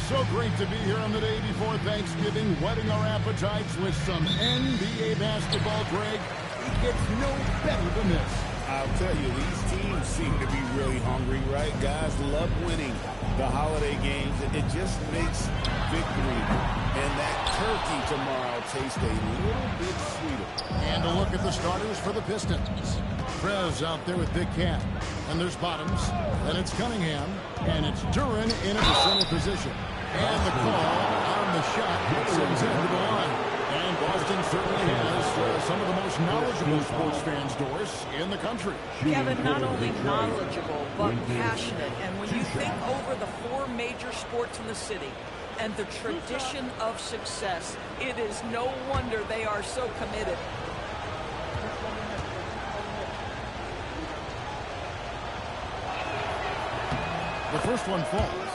So great to be here on the day before Thanksgiving, whetting our appetites with some NBA basketball, Greg. It gets no better than this. I'll tell you, these teams seem to be really hungry, right? Guys love winning the holiday games. It just makes victory and that turkey tomorrow taste a little bit sweeter. And a look at the starters for the Pistons. Prez out there with Big Cat. And there's Bottoms. Then it's Cunningham. And it's Duren in a center position. And the call on the shot sends it to the line. And Boston certainly has some of the most knowledgeable sports fans, Doris, in the country. Kevin, not only knowledgeable, but passionate. And when you think over the 4 major sports in the city and the tradition of success, it is no wonder they are so committed. The first one falls.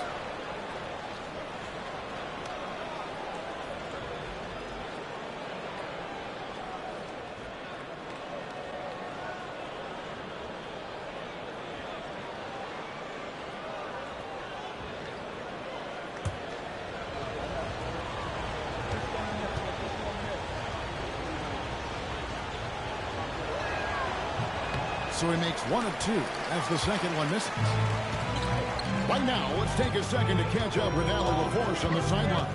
So he makes 1 of 2 as the second one misses. Right now, let's take a second to catch up with Allie LaForce on the sideline.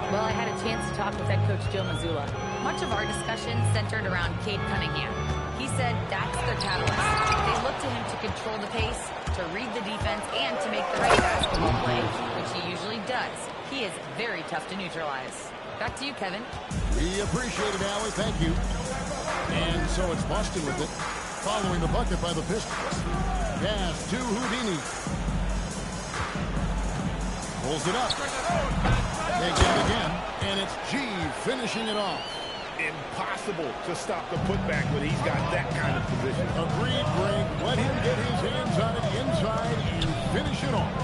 Well, I had a chance to talk with head coach Joe Mazzulla. Much of our discussion centered around Cade Cunningham. He said that's their catalyst. They look to him to control the pace, to read the defense, and to make the right basketball play, which he usually does. He is very tough to neutralize. Back to you, Kevin. We appreciate it, Allie. Thank you. And so it's Boston with it, following the bucket by the Pistons. Pass to Houdini. Pulls it up. They get it again, and it's G finishing it off. Impossible to stop the putback when he's got that kind of position. Agreed, Greg. Let him get his hands on it inside and finish it off.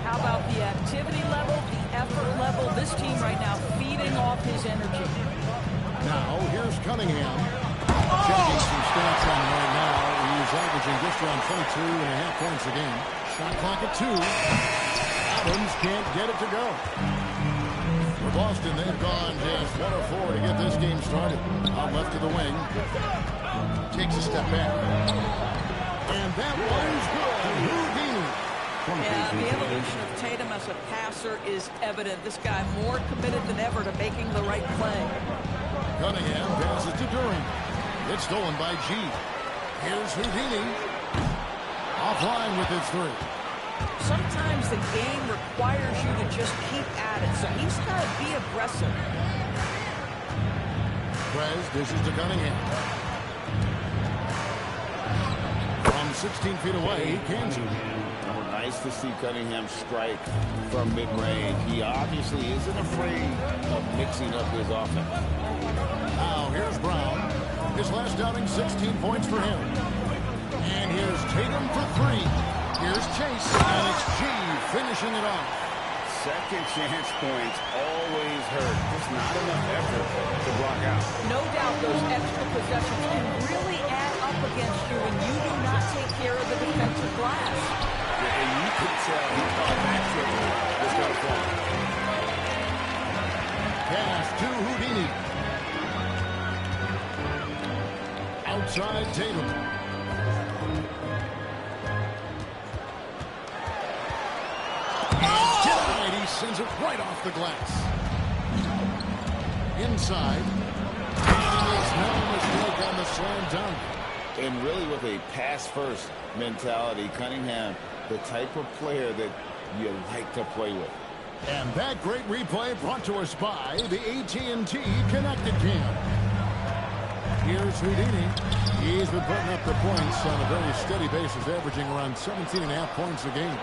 How about the activity level, the effort level? This team right now feeding off his energy. Now, here's Cunningham. Checking some stats on him right now. He's averaging just around 22.5 points a game. Shot clock at 2. Adams can't get it to go. For Boston, they've gone just 1 of 4 to get this game started. Out left to the wing. Takes a step back. And that one's good. Houdini. Yeah, the evolution of Tatum as a passer is evident. This guy more committed than ever to making the right play. Cunningham passes to Duren. It's stolen by G. Here's Houdini. Offline with his 3. Sometimes the game requires you to just keep at it, so he's got to be aggressive. Prez dishes to Cunningham. From 16 feet away, he can shoot. Nice to see Cunningham strike from mid-range. He obviously isn't afraid of mixing up his offense. Now here's Brown. His last outing, 16 points for him. And here's Tatum for 3. Here's Chase, and it's G finishing it off. Second chance points always hurt. Just not enough effort to block out. No doubt those extra possessions can really add up against you when you do not take care of the defensive glass. Yeah, and you could tell he thought that triple was going to fall. Pass to Houdini. Outside Tatum. He sends it right off the glass. Inside. And there's no mistake on the slam dunk. And really with a pass-first mentality, Cunningham, the type of player that you like to play with. And that great replay brought to us by the AT&T Connected Cam. Here's Houdini. He's been putting up the points on a very steady basis, averaging around 17.5 points a game.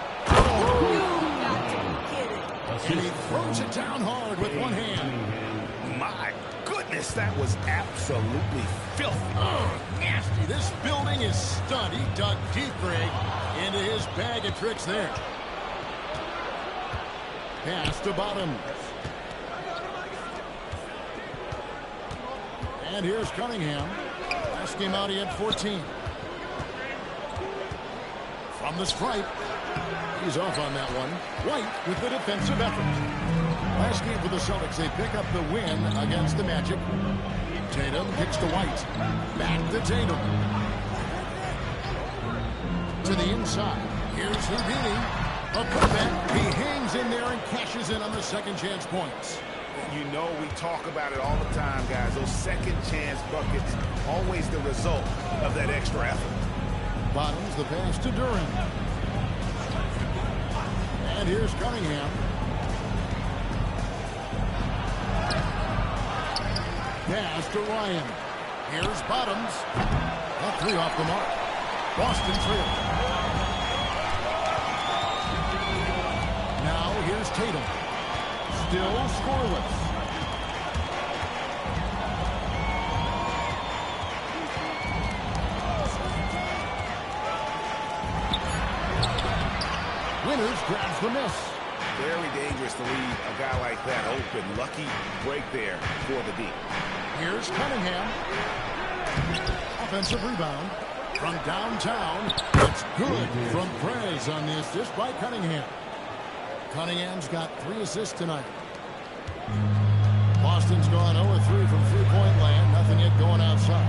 And he throws it down hard with one hand. My goodness, that was absolutely filthy. Oh, nasty. This building is stunned. He dug deep, Greg, into his bag of tricks there. Pass to Bottom. And here's Cunningham. Last game out, he had 14. From the stripe, He's off on that one. White with the defensive effort. Last game for the Celtics, they pick up the win against the Magic. Tatum kicks to White. Back to Tatum. To the inside. Here's Houdini. A putback. He hangs in there and cashes in on the second chance points. You know we talk about it all the time, guys. Those second chance buckets, always the result of that extra effort. Bottoms the pass to Durant. And here's Cunningham. Pass to Ryan. Here's Bottoms. That three off the mark. Boston trail. Now here's Tatum. Still scoreless. Winters grabs the miss. Very dangerous to leave a guy like that open. Lucky break there for the D. Here's Cunningham. Offensive rebound from downtown. It's good from Prez on the assist by Cunningham. Cunningham's got 3 assists tonight. Boston's gone 0-3 from three-point land. Nothing yet going outside.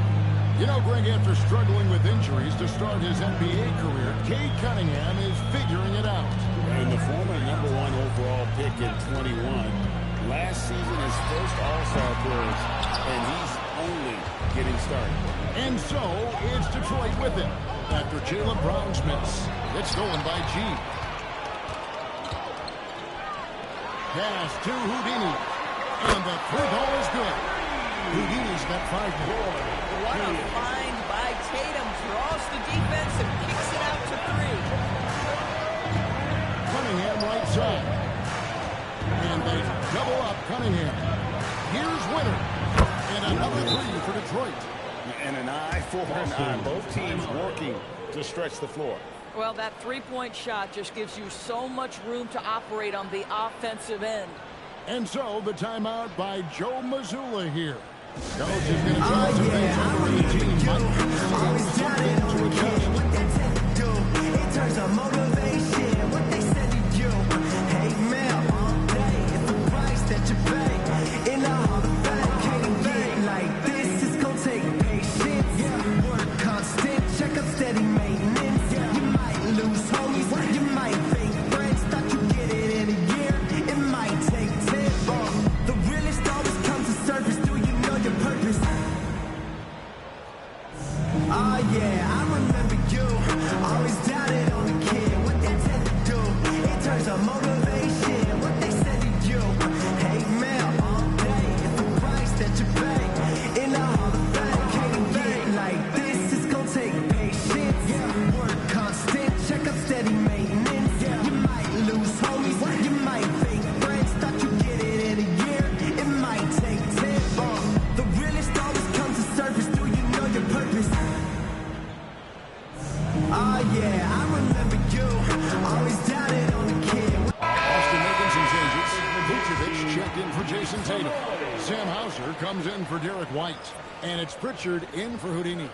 You know, Greg, after struggling with injuries to start his NBA career, Cade Cunningham is figuring it out. And the former #1 overall pick in 21. Last season, his first All-Star appearance, and he's only getting started. And so, it's Detroit with him. After Jaylen Brown's miss, it's stolen by G. Pass to Houdini. And the free ball is good. Houdini's got 5 more. What a find by Tatum. Draws the defense and kicks it out to 3. Cunningham right side. And they double up Cunningham. Here's Winter. And another 3 for Detroit. And an eye for an eye. Both teams working to stretch the floor. Well, that three-point shot just gives you so much room to operate on the offensive end. And so the timeout by Joe Mazzulla here. Coach is going to try some things over in the team. It turns on motivation, what they said to you. Hey, man, all day, it's the price that you pay. In the Hall of Fame, can't get like this. It's gonna take patience. Work constant, check up steady maintenance. You might lose homies, you might fake friends. Thought you get it in a year, it might take 10. The realest always comes to surface. Do you know your purpose? Oh yeah, I remember you. Always doubted on the kid, what they tend to do. It turns on motivation, what they said to you. Hey man, all day, it's the price that you pay. In the Hall of Fame, can't get like this. It's gonna take patience. Work constant, check up steady maintenance. You might lose homies, you might fake friends. Thought you get it in a year, it might take 10. The realest always comes to surface. Do you know your purpose? Oh yeah, I remember you. Always doubted on the kid. Boston making some changes. Vucevic checked in for Jason Tatum. Sam Hauser comes in for Derek White. And it's Pritchard in for Houdini.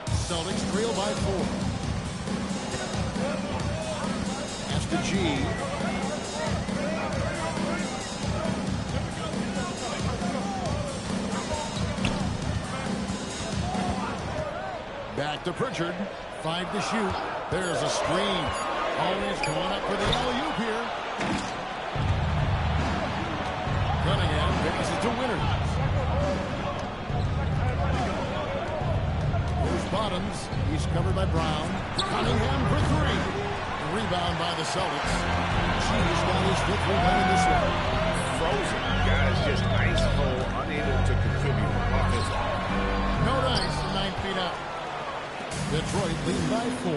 Celtics trail by 4. That's to G. Back to Pritchard. 5 to shoot. There's a screen. Always going up for the alley-oop here. Cunningham passes to Winter. Here's Bottoms. He's covered by Brown. Cunningham for 3. Rebound by the Celtics. She's got his 5th rebound in this one. Frozen. Guys just ice cold, unable to contribute offensively. No dice, 9 feet out. Detroit lead by 4.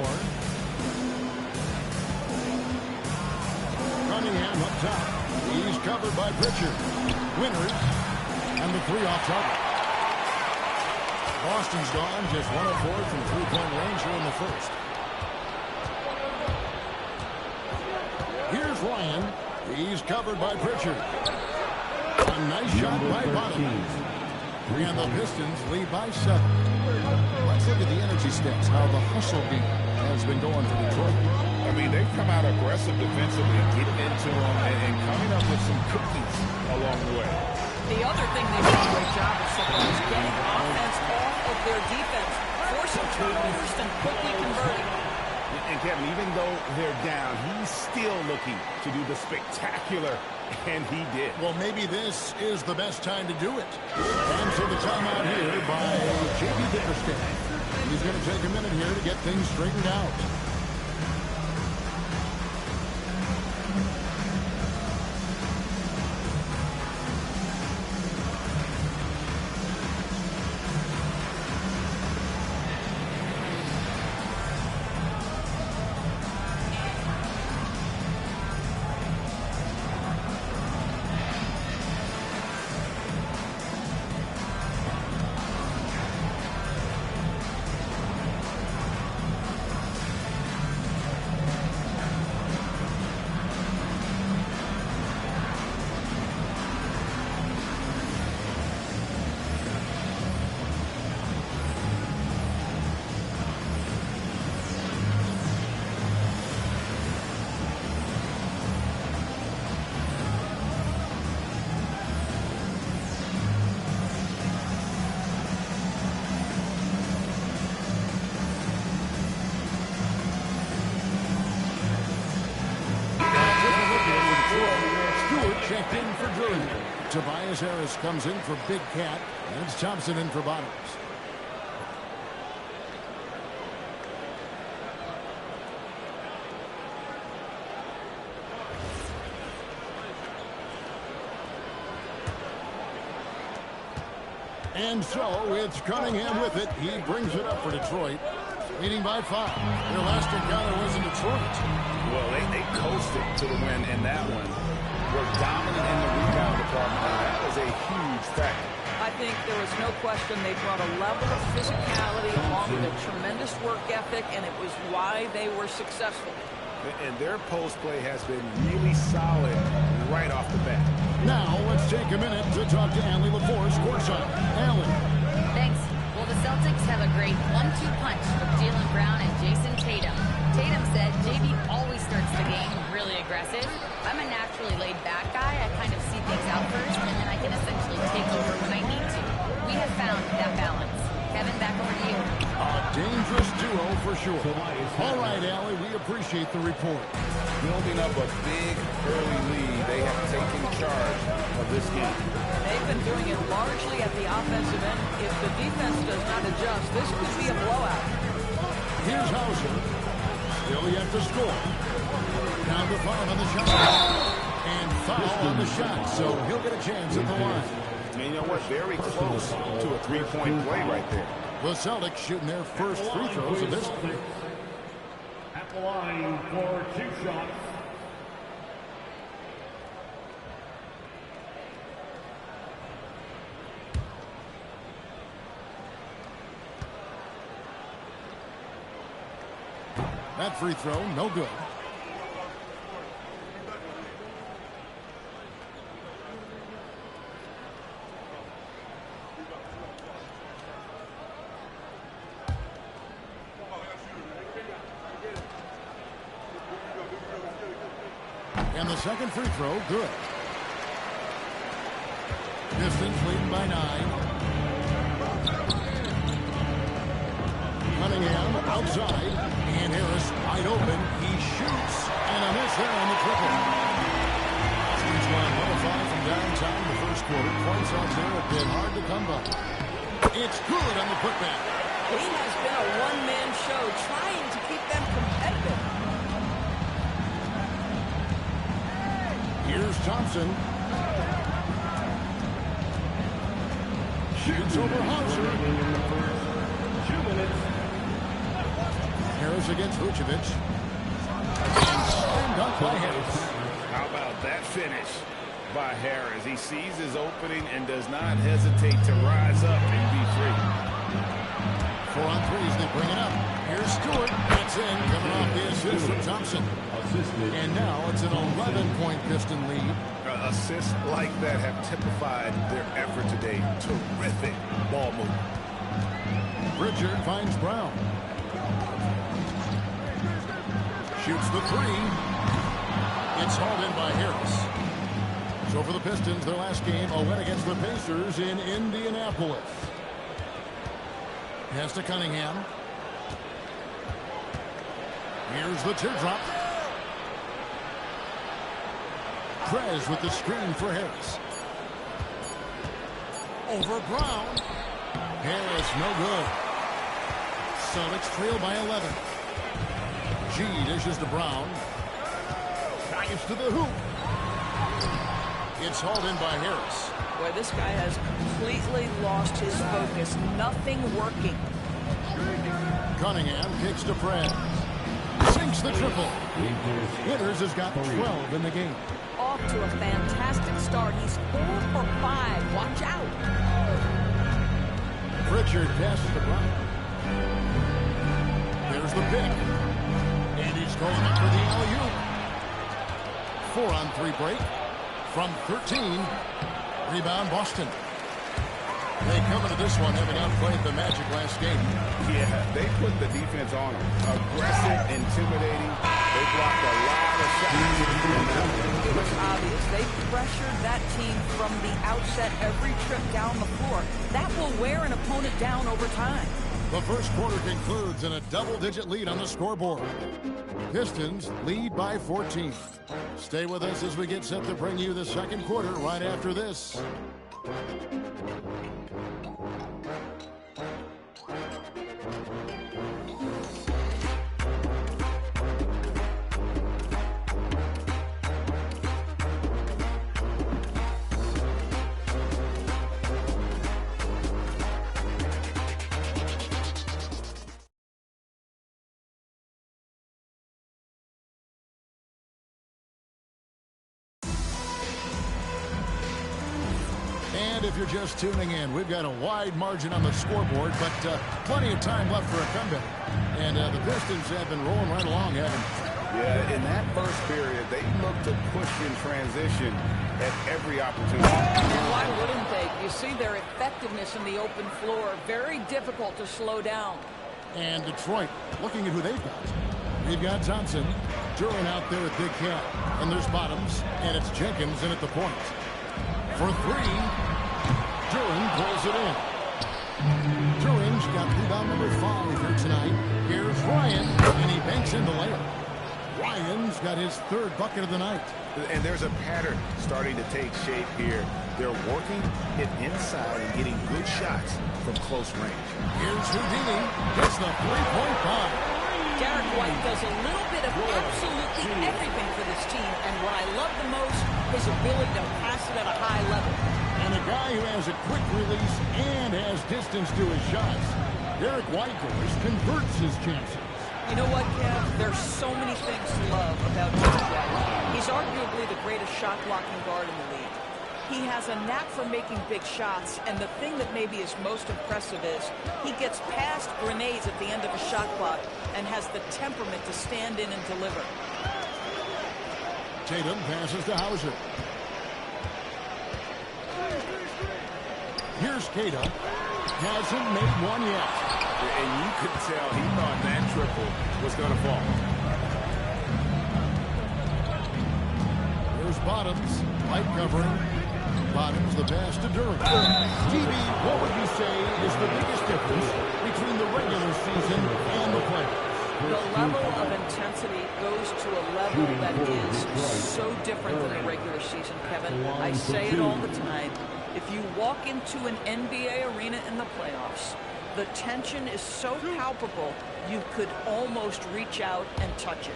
Cunningham up top. He's covered by Pritchard. Winters. And the 3 off target. Boston's gone just 1 of 4 from three-point range here in the first. Here's Ryan. He's covered by Pritchard. And Nice shot by Bottom. And the Pistons lead by 7. Let's look at the energy stats, how the hustle game has been going for Detroit. I mean, they've come out aggressive defensively, getting into them and coming up with some cookies along the way. The other thing they've done a great job of so far is getting offense off of their defense, forcing turnovers and quickly converting. And Kevin, even though they're down, he's still looking to do the spectacular, and he did. Well, maybe this is the best time to do it. And so the timeout here by J.B. Bickerstaff. He's going to take a minute here to get things straightened out. Checked in for Drew. Tobias Harris comes in for Big Cat. And it's Thompson in for Bottoms. And so it's Cunningham with it. He brings it up for Detroit. Leading by 5. Their last encounter was in Detroit. Well, they coasted to the win in that one. Were dominant in the rebound department, and that was a huge factor. I think there was no question they brought a level of physicality along with a tremendous work ethic, and it was why they were successful. And their post play has been really solid right off the bat. Now let's take a minute to talk to Allie LaForce courtside. Allie. Thanks. Well, the Celtics have a great 1-2 punch with Jaylen Brown and Jason Tatum. Tatum said JB always starts the game really aggressive. I'm a naturally laid-back guy. I kind of see things out first, and then I can essentially take over when I need to. We have found that balance. Kevin, back over to you. A dangerous duo for sure. All right, Allie, we appreciate the report. Building up a big early lead, they have taken charge of this game. They've been doing it largely at the offensive end. If the defense does not adjust, this could be a blowout. Here's Hauser. Still yet to score. Down to 5 on the shot. And foul on the shot, so he'll get a chance at the line. And you know what? Very close to a three-point play right there. The Celtics shooting their first free throws of this game. At the line for 2 shots. That free throw, no good. And the second free throw, good. Pistons leading by 9. Cunningham outside, and Harris wide open. He shoots, and a miss there on the triple. Teams line 105 from downtown the first quarter. Points out there have been hard to come by. It's good on the putback. He has been a one-man show trying to keep them competitive. Here's Thompson. Shoots over Hauser. 2 minutes. Harris against Vucevic. And slammed dunk by Harris. How about that finish by Harris? He sees his opening and does not hesitate to rise up and be free. 4 on 3s, they bring it up. Here's Stewart. That's in, coming off the assist from Thompson. A And now it's an 11-point Piston lead. Assists like that have typified their effort today. Terrific ball movement. Pritchard finds Brown. Shoots the three. It's hauled in by Harris. So for the Pistons, their last game, a win against the Pacers in Indianapolis. Pass to Cunningham. Here's the teardrop. Prez with the screen for Harris. Over Brown. Harris, no good. Celtics trail by 11. G dishes to Brown. Dives to the hoop. It's hauled in by Harris. Boy, this guy has completely lost his focus. Nothing working. Cunningham kicks to Prez. Sinks the triple. Winters has got 12 in the game. Off to a fantastic start. He's 4 for 5. Watch out. Pritchard passes to Brown. There's the pick. And he's going up for the alley-oop. 4-on-3 break from 13. Rebound Boston. They come into this one having outplayed the Magic last game. Yeah, they put the defense on them. Aggressive, intimidating. They blocked a lot of shots. It was obvious. They pressured that team from the outset every trip down the floor. That will wear an opponent down over time. The first quarter concludes in a double-digit lead on the scoreboard. Pistons lead by 14. Stay with us as we get set to bring you the second quarter right after this. And if you're just tuning in, we've got a wide margin on the scoreboard, but plenty of time left for a comeback. And the Pistons have been rolling right along, haven't they? Yeah, in that first period, they looked to push in transition at every opportunity. Why wouldn't they? You see their effectiveness in the open floor. Very difficult to slow down. And Detroit, looking at who they've got. We've got Johnson, Duran out there at Big Cat. And there's Bottoms, and it's Jenkins in at the point. For three, Duran pulls it in. Duran's got rebound number 5 here tonight. Here's Ryan, and he banks in the layup. Ryan's got his 3rd bucket of the night. And there's a pattern starting to take shape here. They're working it inside and getting good shots from close range. Here's Houdini. Gets the 3-point bomb. Derek White does a little bit of absolutely everything for this team, and what I love the most, his ability to pass it at a high level. And a guy who has a quick release and has distance to his shots. Derek Whitehurst converts his chances. You know what, Kev? There's so many things to love about Derek White. He's arguably the greatest shot-blocking guard in the league. He has a knack for making big shots, and the thing that maybe is most impressive is he gets past grenades at the end of a shot clock and has the temperament to stand in and deliver. Tatum passes to Hauser. Here's Queta. Hasn't made one yet. And you could tell he thought that triple was going to fall. There's Bottoms. Light covering. Bottoms the pass to Duran. TV, what would you say is the biggest difference between the regular season and the playoffs? The level of intensity goes to a level that is so different than the regular season, Kevin. I say it all the time. If you walk into an NBA arena in the playoffs, the tension is so palpable, you could almost reach out and touch it.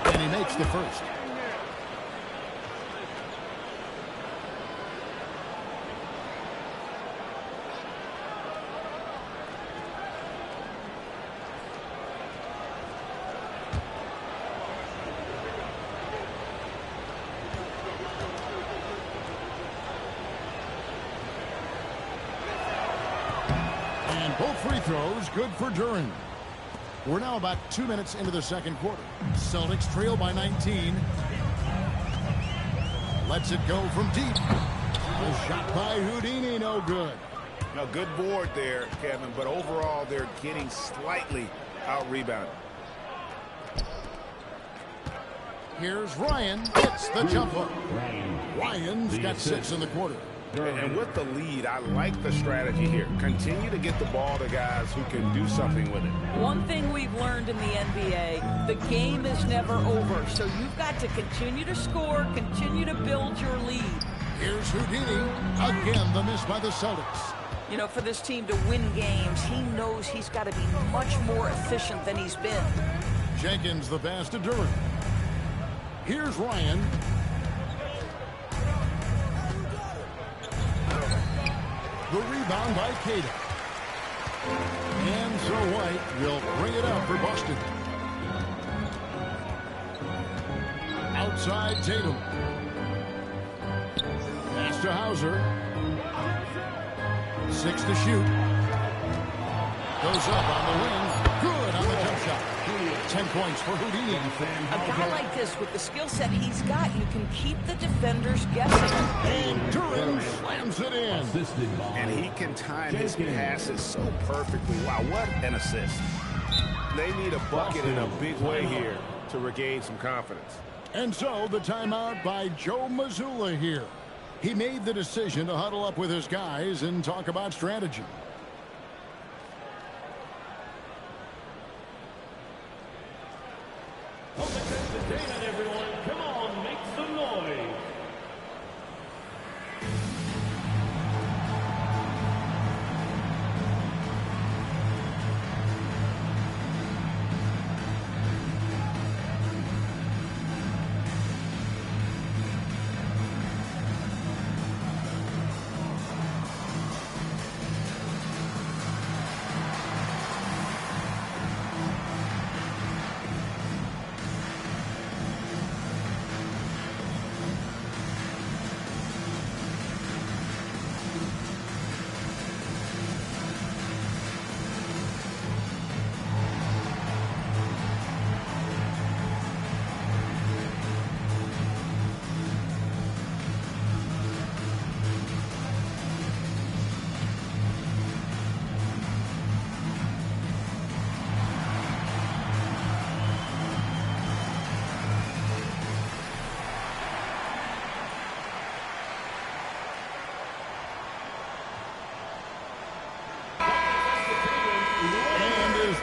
And he makes the first. Both free throws good for Duren. We're now about 2 minutes into the second quarter. Celtics trail by 19. Lets it go from deep. A shot by Houdini, no good. Now, good board there, Kevin, but overall they're getting slightly out-rebounded. Here's Ryan. Hits the jumper. Ryan's got 6 in the quarter. And with the lead, I like the strategy here. Continue to get the ball to guys who can do something with it. One thing we've learned in the NBA, the game is never over. So you've got to continue to score, continue to build your lead. Here's Houdini. Again, the miss by the Celtics. You know, for this team to win games, he knows he's got to be much more efficient than he's been. Jenkins the pass to Duren. Here's Ryan. The rebound by Cato. And so White will bring it up for Boston. Outside Tatum. Pass to Hauser. 6 to shoot. Goes up on the wing. Good on the jump shot. 10 points for Houdini. A guy like this, with the skill set he's got, you can keep the defenders guessing. And Duren slams it in. And he can time his passes so perfectly. Wow, what an assist. They need a bucket in a big way here to regain some confidence. And so the timeout by Joe Mazzulla here. He made the decision to huddle up with his guys and talk about strategy. Entertainment, everyone. Come on, make some noise.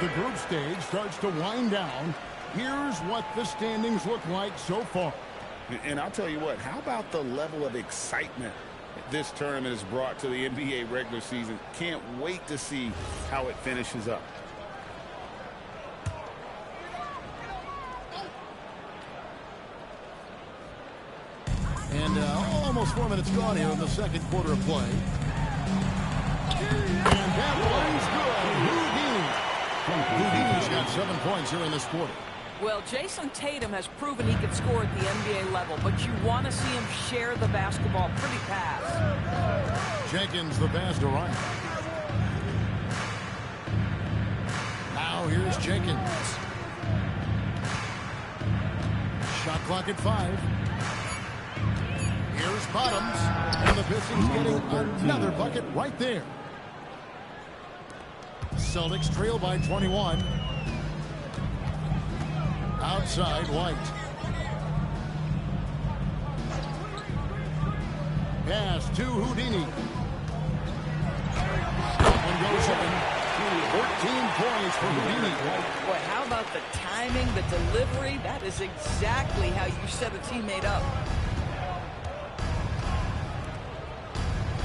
The group stage starts to wind down. Here's what the standings look like so far. And I'll tell you what, how about the level of excitement this tournament has brought to the NBA regular season? Can't wait to see how it finishes up. And almost 4 minutes gone here in the second quarter of play. And that one's good. Houdini's got 7 points here in this quarter. Well, Jason Tatum has proven he can score at the NBA level, but you want to see him share the basketball pretty fast. Jenkins the pass to Ryan. Now here's Jenkins. Shot clock at 5. Here's Bottoms. And the Pistons getting another bucket right there. Celtics trail by 21. Outside White. Pass to Houdini. And goes in. 14 points for Houdini. Boy, how about the timing, the delivery? That is exactly how you set a teammate up.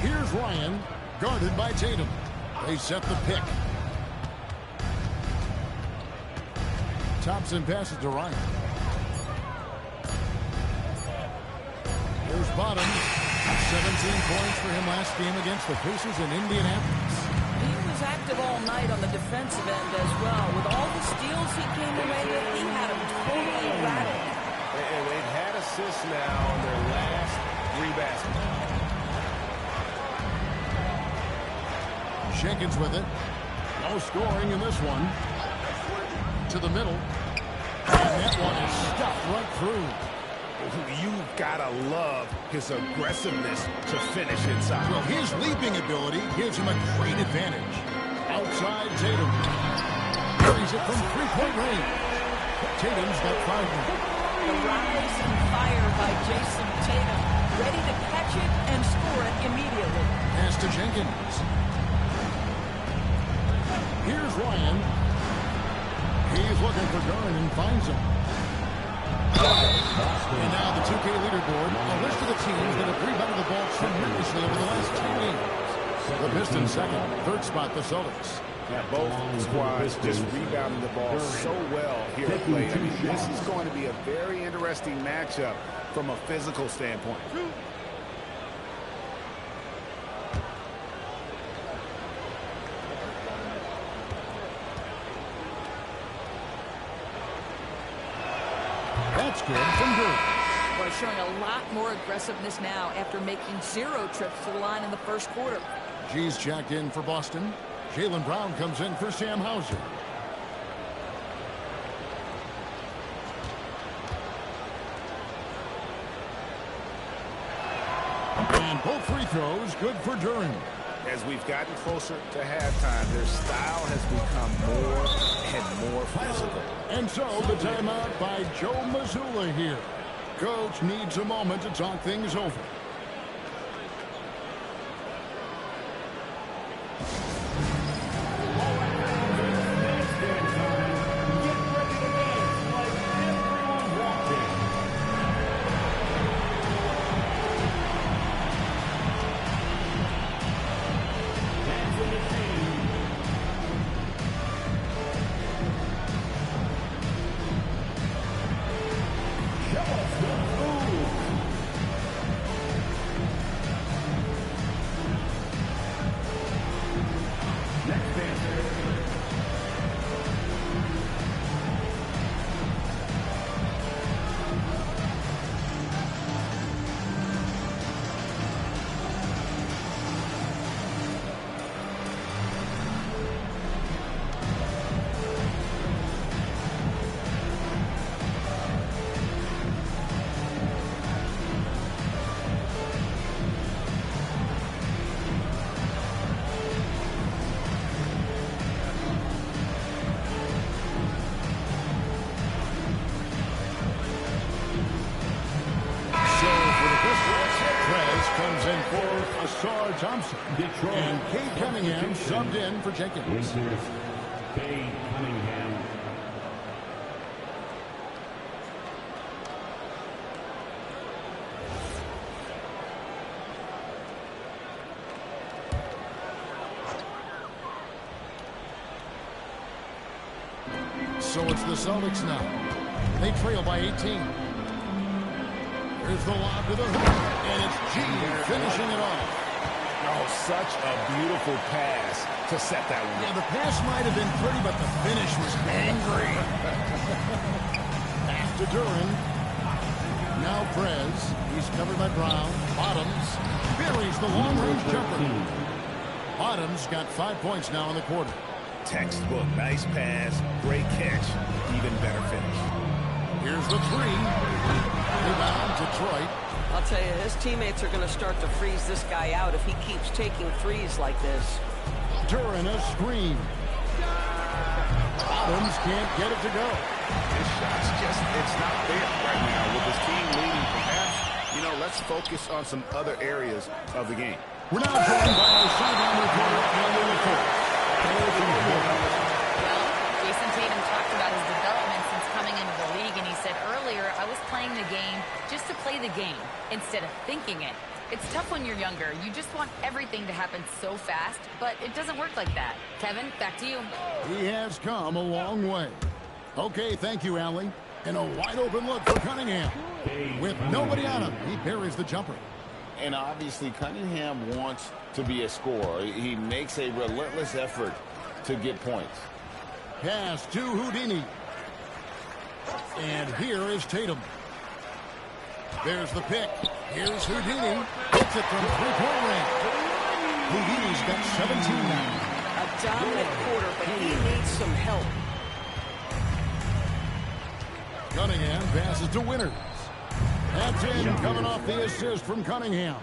Here's Ryan, guarded by Tatum. They set the pick. Thompson passes to Ryan. Here's Bottom. 17 points for him last game against the Pacers in Indianapolis. He was active all night on the defensive end as well. With all the steals he came away with, he had him totally rattled. And they've had assists now on their last 3 baskets. Jenkins with it. No scoring in this one. To the middle. And that one is stuffed right through. You've got to love his aggressiveness to finish inside. Well, his leaping ability gives him a great advantage. Outside Tatum. Carries it from three-point range. Tatum's got 5 now. The rise and fire by Jason Tatum. Ready to catch it and score it immediately. Pass to Jenkins. Here's Ryan. He's looking for Duren and finds him. And now the 2K leaderboard, a list of the teams that have rebounded the ball tremendously over the last 2 games. The Pistons second, third spot the Celtics. Yeah, both squads just rebounding the ball so well here at play. I mean, this is going to be a very interesting matchup from a physical standpoint. That's good from Duren. Boy, showing a lot more aggressiveness now after making 0 trips to the line in the first quarter. G's jacked in for Boston. Jaylen Brown comes in for Sam Hauser. And both free throws good for Duren. As we've gotten closer to halftime, their style has become more and more physical. And so the timeout by Joe Mazzulla here. Coach needs a moment to talk things over. Ausar Thompson. Detroit. And Cade Cunningham subbed in for Jenkins. Winters, Cade Cunningham. So it's the Celtics now. They trail by 18. Here's the lob to the hoop, and it's G finishing it off. Oh, such a beautiful pass to set that one. Yeah, the pass might have been pretty, but the finish was angry. Pass to Duren. Now Prez. He's covered by Brown. Bottoms buries the long-range jumper. Bottoms got 5 points now in the quarter. Textbook, nice pass, great catch, even better finish. Here's the three. Rebound, Detroit. I'll tell you, his teammates are going to start to freeze this guy out if he keeps taking threes like this. Duren a screen. Bottoms can't get it to go. This shot's just, it's not there right now. With his team leading, perhaps, let's focus on some other areas of the game. We're now joined by our sideline reporter, Andy LaForce. Well, Jason Tatum talked about his development since coming into the league, and he said earlier, I was playing the game just to play the game instead of thinking it. It's tough when you're younger. You just want everything to happen so fast, but it doesn't work like that. Kevin, back to you. He has come a long way. Okay, thank you, Allie. And a wide-open look for Cunningham. With nobody on him, he buries the jumper. And obviously, Cunningham wants to be a scorer. He makes a relentless effort to get points. Pass to Houdini. And here is Tatum. There's the pick. Here's Houdini. Hits it from three-point range. Houdini's got 17 now. A dominant quarter, but he needs some help. Cunningham passes to Winters. That's in, coming off the assist from Cunningham.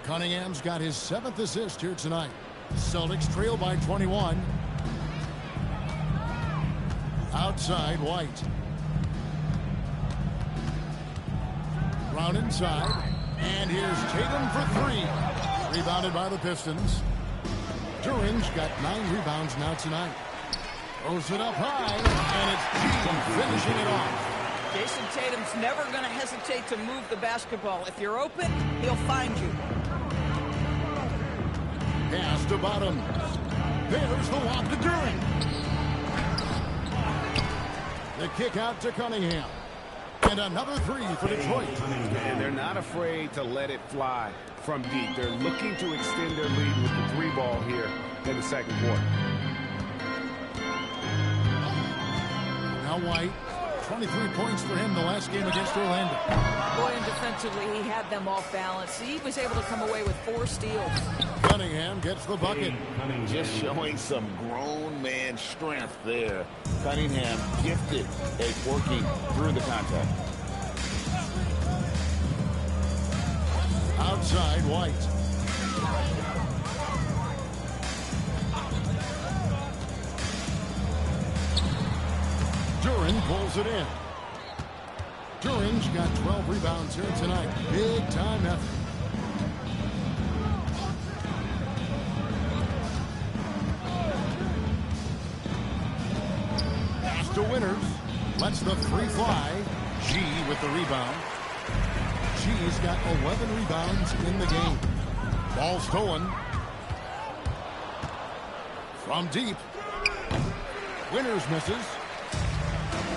Cunningham's got his 7th assist here tonight. Celtics trail by 21. Outside, White. Brown inside. And here's Tatum for 3. Rebounded by the Pistons. Duran's got 9 rebounds now tonight. Throws it up high, and it's G finishing it off. Jason Tatum's never going to hesitate to move the basketball. If you're open, he'll find you. Pass to Bottoms. There's the lob to Duran. The kick out to Cunningham. And another 3 for Detroit. And they're not afraid to let it fly from deep. They're looking to extend their lead with the 3 ball here in the second quarter. Now White. 23 points for him the last game against Orlando. Boy, and defensively, he had them off balance. He was able to come away with 4 steals. Cunningham gets the bucket. Just showing some grown man strength there. Cunningham gifted at working through the contact. Outside, White. Duran pulls it in. Duran's got 12 rebounds here tonight. Big time effort. Pass to Winters. Lets the 3 fly. G with the rebound. G's got 11 rebounds in the game. Ball stolen. From deep. Winters misses.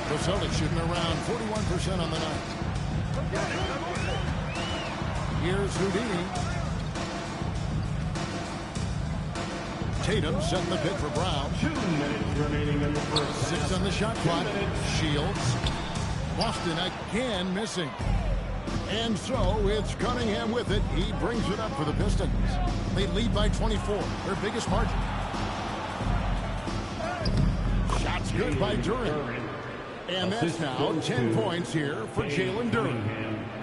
The Celtics shooting around 41% on the night. Here's Houdini. Tatum setting the pick for Brown. 2 minutes remaining in the first. 6 on the shot clock. Shields. Boston again missing. And so it's Cunningham with it. He brings it up for the Pistons. They lead by 24, their biggest margin. Shots good by Duran. And that's now 10 points here for Jalen Duran.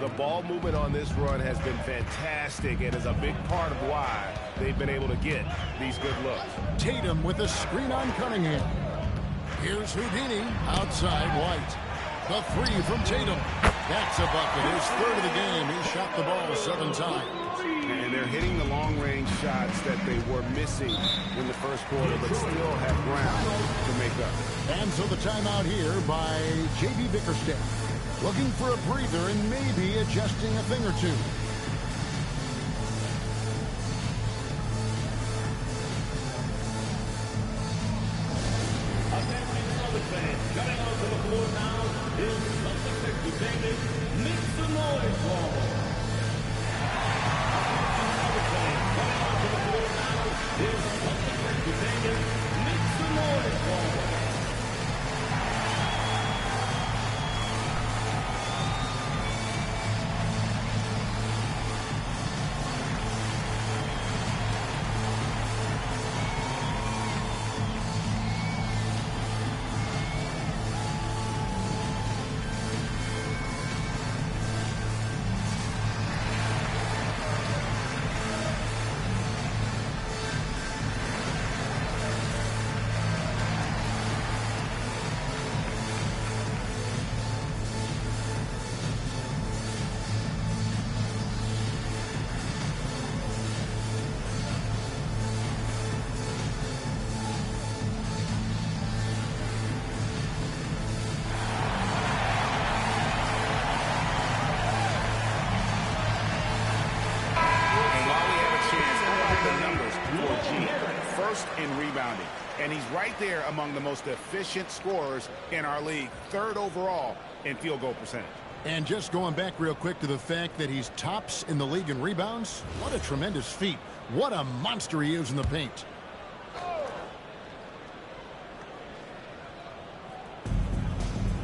The ball movement on this run has been fantastic and is a big part of why they've been able to get these good looks. Tatum with a screen on Cunningham. Here's Houdini. Outside, White. The 3 from Tatum. That's a bucket. His 3rd of the game. He shot the ball 7 times. And they're hitting the long-range shots that they were missing in the first quarter, but still have ground to make up. And so the timeout here by J.B. Bickerstaff. Looking for a breather and maybe adjusting a thing or two. Coming out to the floor now is Celtics entertainment. Make some noise, ball. Coming out to the floor now is Celtics entertainment. Make some noise, ball. In rebounding, and he's right there among the most efficient scorers in our league, 3rd overall in field goal percentage. And just going back real quick to the fact that he's tops in the league in rebounds, what a tremendous feat. What a monster he is in the paint.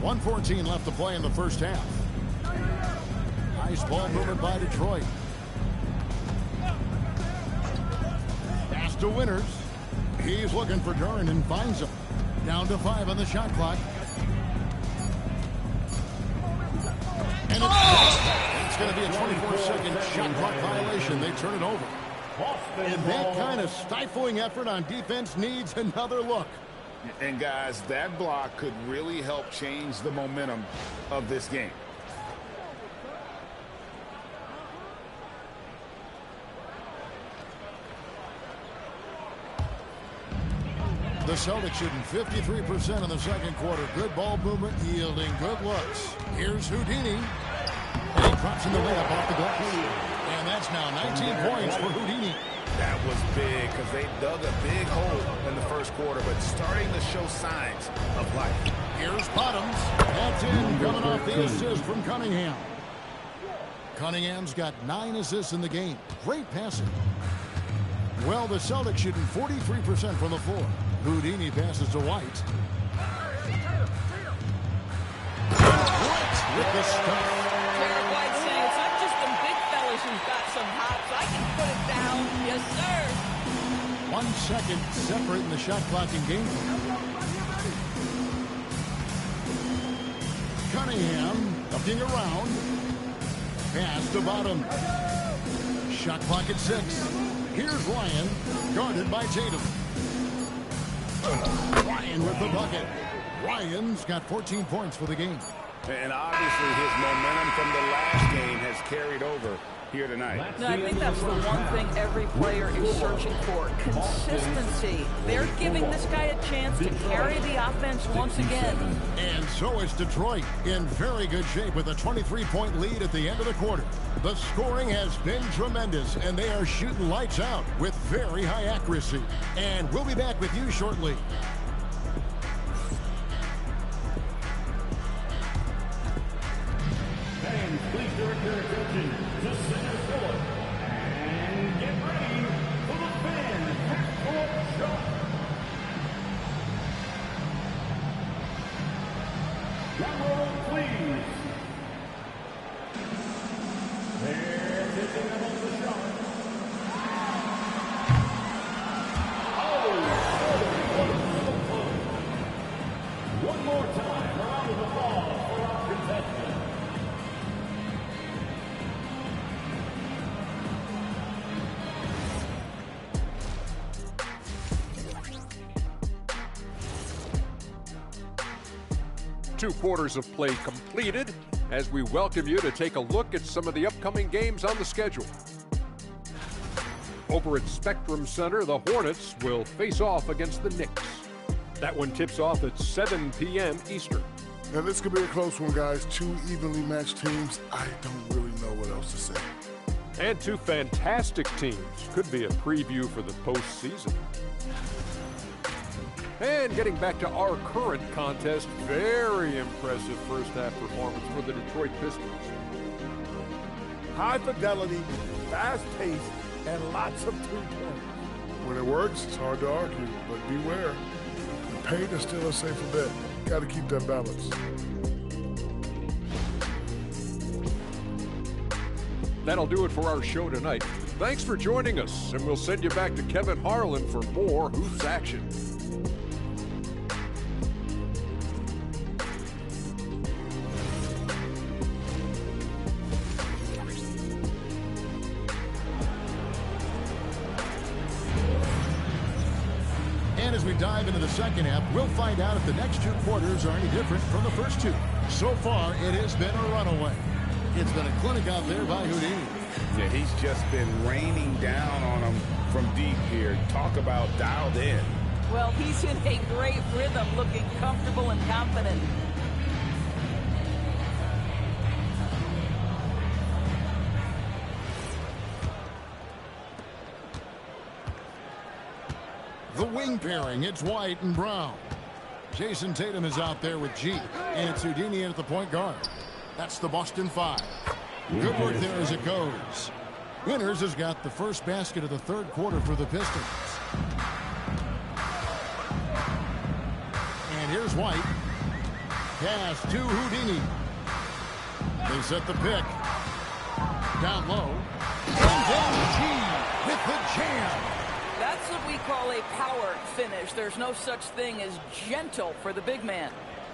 .114 left to play in the first half. Nice ball movement by Detroit. Pass to Winters. He's looking for Duren and finds him. Down to 5 on the shot clock. And it's going to be a 24-second shot clock violation. They turn it over. And that kind of stifling effort on defense needs another look. And guys, that block could really help change the momentum of this game. The Celtics shooting 53% in the second quarter. Good ball movement, yielding good looks. Here's Houdini. And he drops in the layup off the glass. And that's now 19 points for Houdini. That was big because they dug a big hole in the first quarter, but starting to show signs of life. Here's Bottoms. That's in, coming off the assist from Cunningham. Cunningham's got 9 assists in the game. Great passing. Well, the Celtics shooting 43% from the floor. Houdini passes to White. White with the stuff. Derek White saying it's not just them big fellas who've got some hops. I can put it down. Yes, sir. 1 second separating the shot clock in game. Cunningham looking around. Pass to Bottom. Shot clock at 6. Here's Ryan, guarded by Tatum. Ryan with the bucket. Ryan's got 14 points for the game. And obviously his momentum from the last game has carried over here tonight. No, I think that's the one thing every player is searching for. Consistency. They're giving this guy a chance to carry the offense once again. And so is Detroit in very good shape with a 23-point lead at the end of the quarter. The scoring has been tremendous, and they are shooting lights out with very high accuracy. And we'll be back with you shortly. Fans, please direct your attention to center court and get ready for the fan half-court shot. Drum roll, please. They're taking about the shot. One more time, a round of applause for our contestant. Two quarters of play completed as we welcome you to take a look at some of the upcoming games on the schedule. Over at Spectrum Center, the Hornets will face off against the Knicks. That one tips off at 7 p.m. Eastern. Now, this could be a close one, guys. Two evenly matched teams. I don't really know what else to say. And two fantastic teams. Could be a preview for the postseason. And getting back to our current contest, very impressive first half performance for the Detroit Pistons. High fidelity, fast pace, and lots of three-pointers. When it works, it's hard to argue, but beware. The paint is still a safer bet. Got to keep that balance. That'll do it for our show tonight. Thanks for joining us, and we'll send you back to Kevin Harlan for more Hoops action. And as we dive into the second half, we'll find out if the next two quarters are any different from the first two. So far, it has been a runaway. It's been a clinic out there by Houdini. Yeah, he's just been raining down on them from deep here. Talk about dialed in. Well, he's in a great rhythm, looking comfortable and confident. The wing pairing, it's White and Brown. Jason Tatum is out there with G, and it's Houdini in at the point guard. That's the Boston Five. Good work there as it goes. Winters has got the first basket of the third quarter for the Pistons. And here's White. Pass to Houdini. They set the pick. Down low. And then G with the jam. That's what we call a power finish. There's no such thing as gentle for the big man.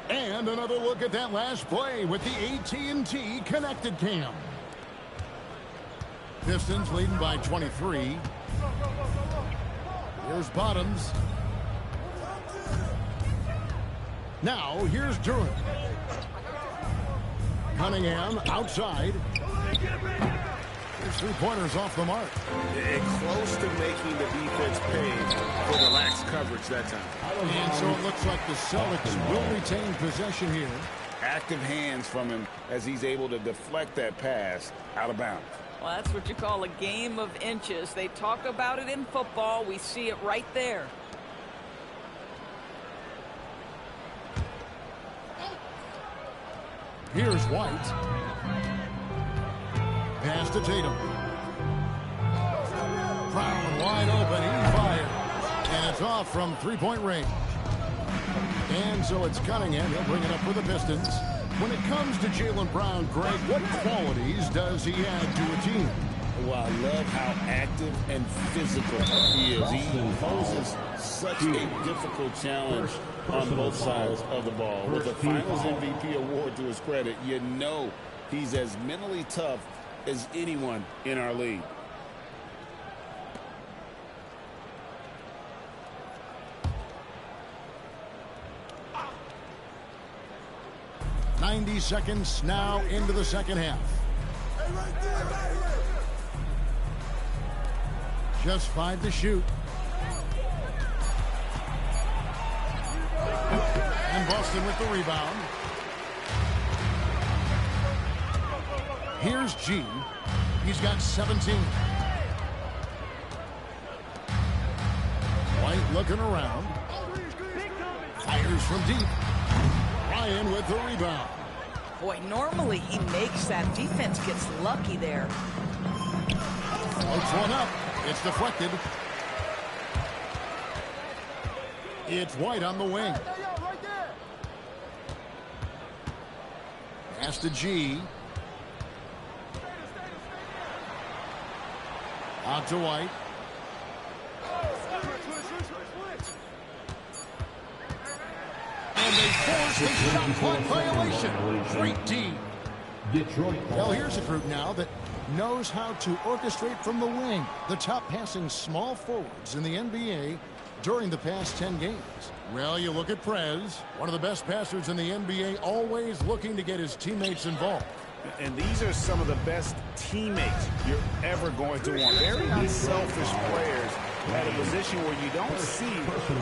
And another look at that last play with the AT&T Connected Cam. Pistons leading by 23. Here's Bottoms. Now, here's Durant. Cunningham outside. His three-pointers off the mark. And close to making the defense pay for the lax coverage that time. And so it looks like the Celtics will retain possession here. Active hands from him as he's able to deflect that pass out of bounds. Well, that's what you call a game of inches. They talk about it in football. We see it right there. Here's White. Pass to Tatum. Brown wide open. He fires. And it's off from three-point range. And so it's Cunningham. He'll bring it up for the Pistons. When it comes to Jaylen Brown, Greg, what qualities does he add to a team? Well, I love how active and physical he is. He poses such a difficult challenge on both sides of the ball. With the Finals MVP award to his credit, you know he's as mentally tough as anyone in our league. "90 seconds now into the second half. Just 5 to shoot. And Boston with the rebound. Here's G. He's got 17. White looking around. Fires from deep. Ryan with the rebound. Boy, normally he makes that. Defense gets lucky there. Floats one up. It's deflected. It's White on the wing. Pass to G. Out to White. And they force the shot clock violation. Great D. Well, here's a group now that knows how to orchestrate from the wing. The top passing small forwards in the NBA during the past 10 games. Well, you look at Prez, one of the best passers in the NBA, always looking to get his teammates involved. And these are some of the best teammates you're ever going to want. Very unselfish players at a position where you don't see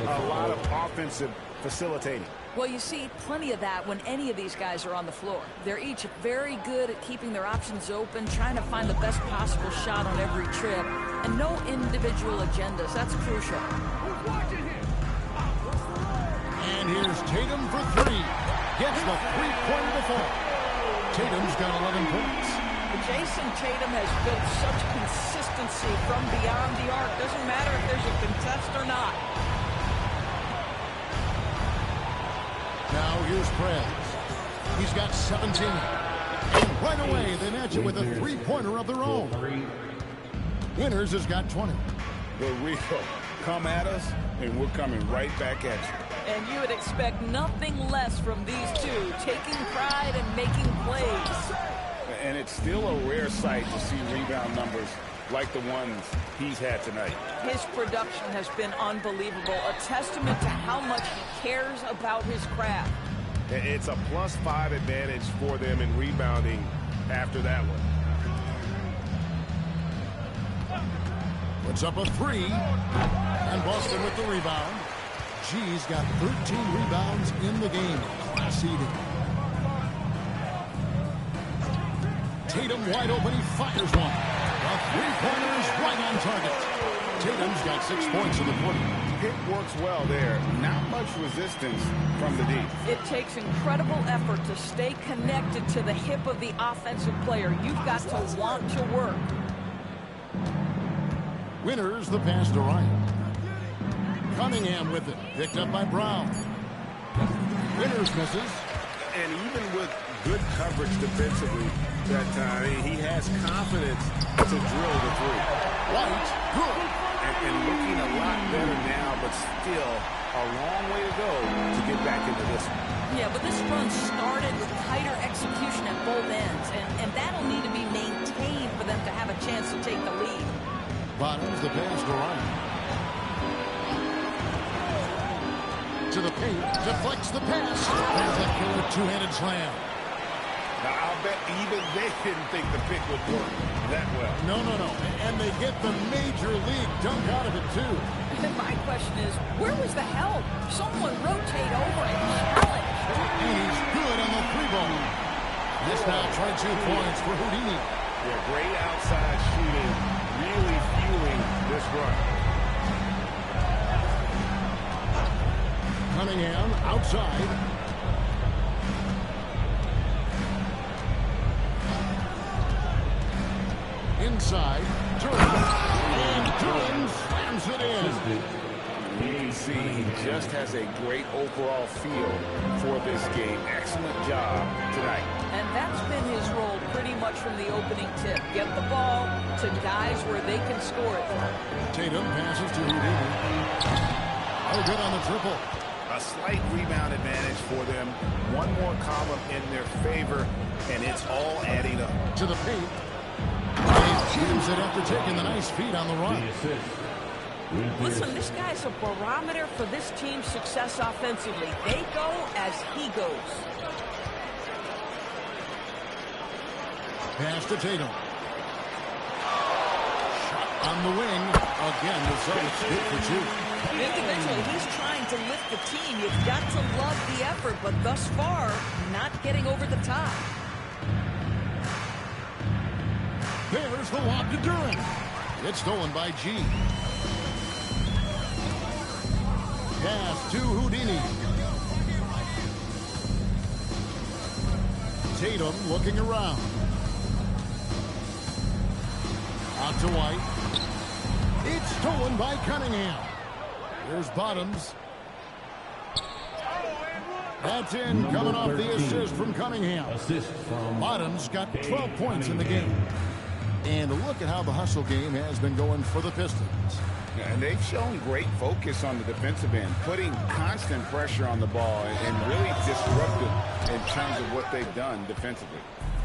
a lot of offensive facilitating. Well, you see plenty of that when any of these guys are on the floor. They're each very good at keeping their options open, trying to find the best possible shot on every trip, and no individual agendas. That's crucial. And here's Tatum for three. Gets the three-pointer to fall. Tatum's got 11 points. Jason Tatum has built such consistency from beyond the arc. Doesn't matter if there's a contest or not. Now here's Prez. He's got 17. And right away, they match it with a three-pointer of their own. Winters has got 20. The Rico, come at us, and we're coming right back at you. And you would expect nothing less from these two, taking pride and making plays. And it's still a rare sight to see rebound numbers like the ones he's had tonight. His production has been unbelievable, a testament to how much he cares about his craft. It's a +5 advantage for them in rebounding after that one. Puts up a three. And Boston with the rebound. G's got 13 rebounds in the game. Class eating. Tatum wide open. He fires one. The three-pointers right on target. Tatum's got 6 points in the quarter. Hit works well there. Not much resistance from the deep. It takes incredible effort to stay connected to the hip of the offensive player. You've got to want to work. Winters the pass to Ryan. Cunningham with it. Picked up by Brown. Winters misses. And even with good coverage defensively that time, he has confidence to drill the three. White, good. and looking a lot better now, but still a long way to go to get back into this one. Yeah, but this run started with tighter execution at both ends, and that'll need to be maintained for them to have a chance to take the lead. Bottoms the pass to Ryan. To the paint, deflects the pass. There's a killer two-handed slam. Now, I'll bet even they didn't think the pick would work that well. No. And they get the major league dunk out of it, too. And my question is, where was the help? Someone rotate over and challenge. And he's good on the three ball. This now 22 points for Houdini. Yeah, great outside shooting, really fueling this run. Cunningham outside. Inside, Durham. And Durham slams it in. You can see he just has a great overall feel for this game. Excellent job tonight. And that's been his role pretty much from the opening tip. Get the ball to guys where they can score it. Tatum passes to Houdini. Oh, good on the triple. A slight rebound advantage for them. One more column in their favor, and it's all adding up. To the paint. He jams it after taking the nice feed on the run. Listen, this guy's a barometer for this team's success offensively. They go as he goes. Pass to Tatum. Shot on the wing. Again, the Celtics good for two. Individually, he's trying to lift the team. You've got to love the effort, but thus far, not getting over the top. There's the lob to Durham. It's stolen by G. Pass to Houdini. Tatum looking around. Out to White. It's stolen by Cunningham. Here's Bottoms. That's in, coming off the assist from Cunningham. Bottoms got 12 points in the game. And look at how the hustle game has been going for the Pistons. And they've shown great focus on the defensive end, putting constant pressure on the ball and really disruptive in terms of what they've done defensively.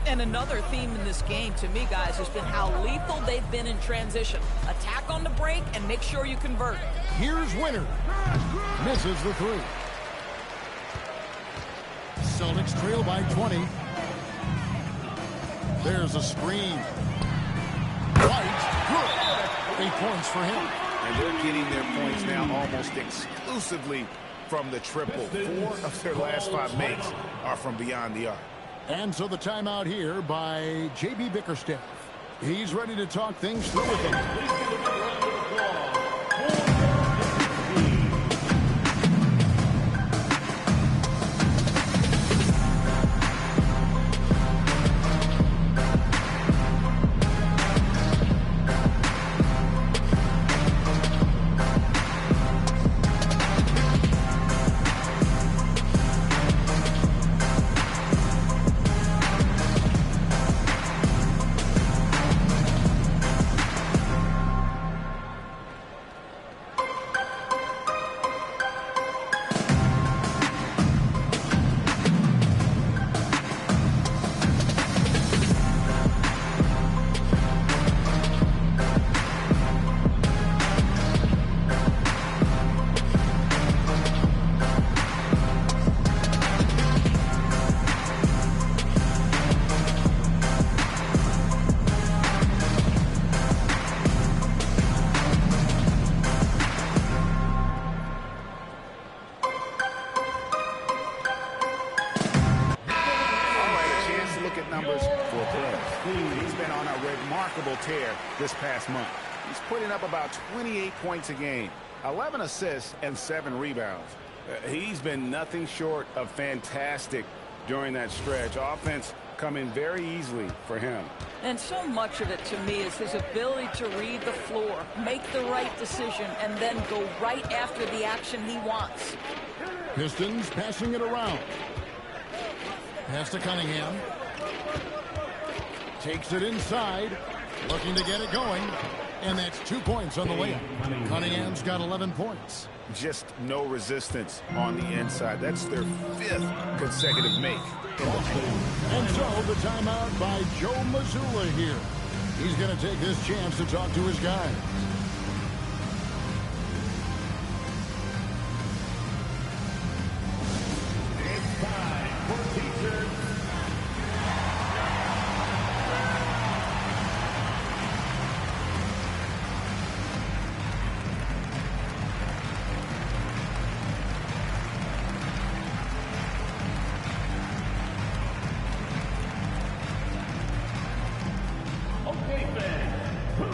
And another theme in this game, to me, guys, has been how lethal they've been in transition. Attack on the break and make sure you convert. Here's Winter. Misses the three. Celtics trail by 20. There's a screen. White, good. 8 points for him. And they're getting their points now almost exclusively from the triple. 4 of their last 5 makes are from beyond the arc. And so the timeout here by J.B. Bickerstaff. He's ready to talk things through with them. This past month. He's putting up about 28 points a game, 11 assists, and 7 rebounds. He's been nothing short of fantastic during that stretch. Offense coming very easily for him. And so much of it, to me, is his ability to read the floor, make the right decision, and then go right after the action he wants. Pistons passing it around. Pass to Cunningham. Takes it inside. Looking to get it going. And that's 2 points on the layup. Cunningham's got 11 points. Just no resistance on the inside. That's their 5th consecutive make. And so the timeout by Joe Mazzulla here. He's going to take this chance to talk to his guys. It's time for teachers. Okay, fans, who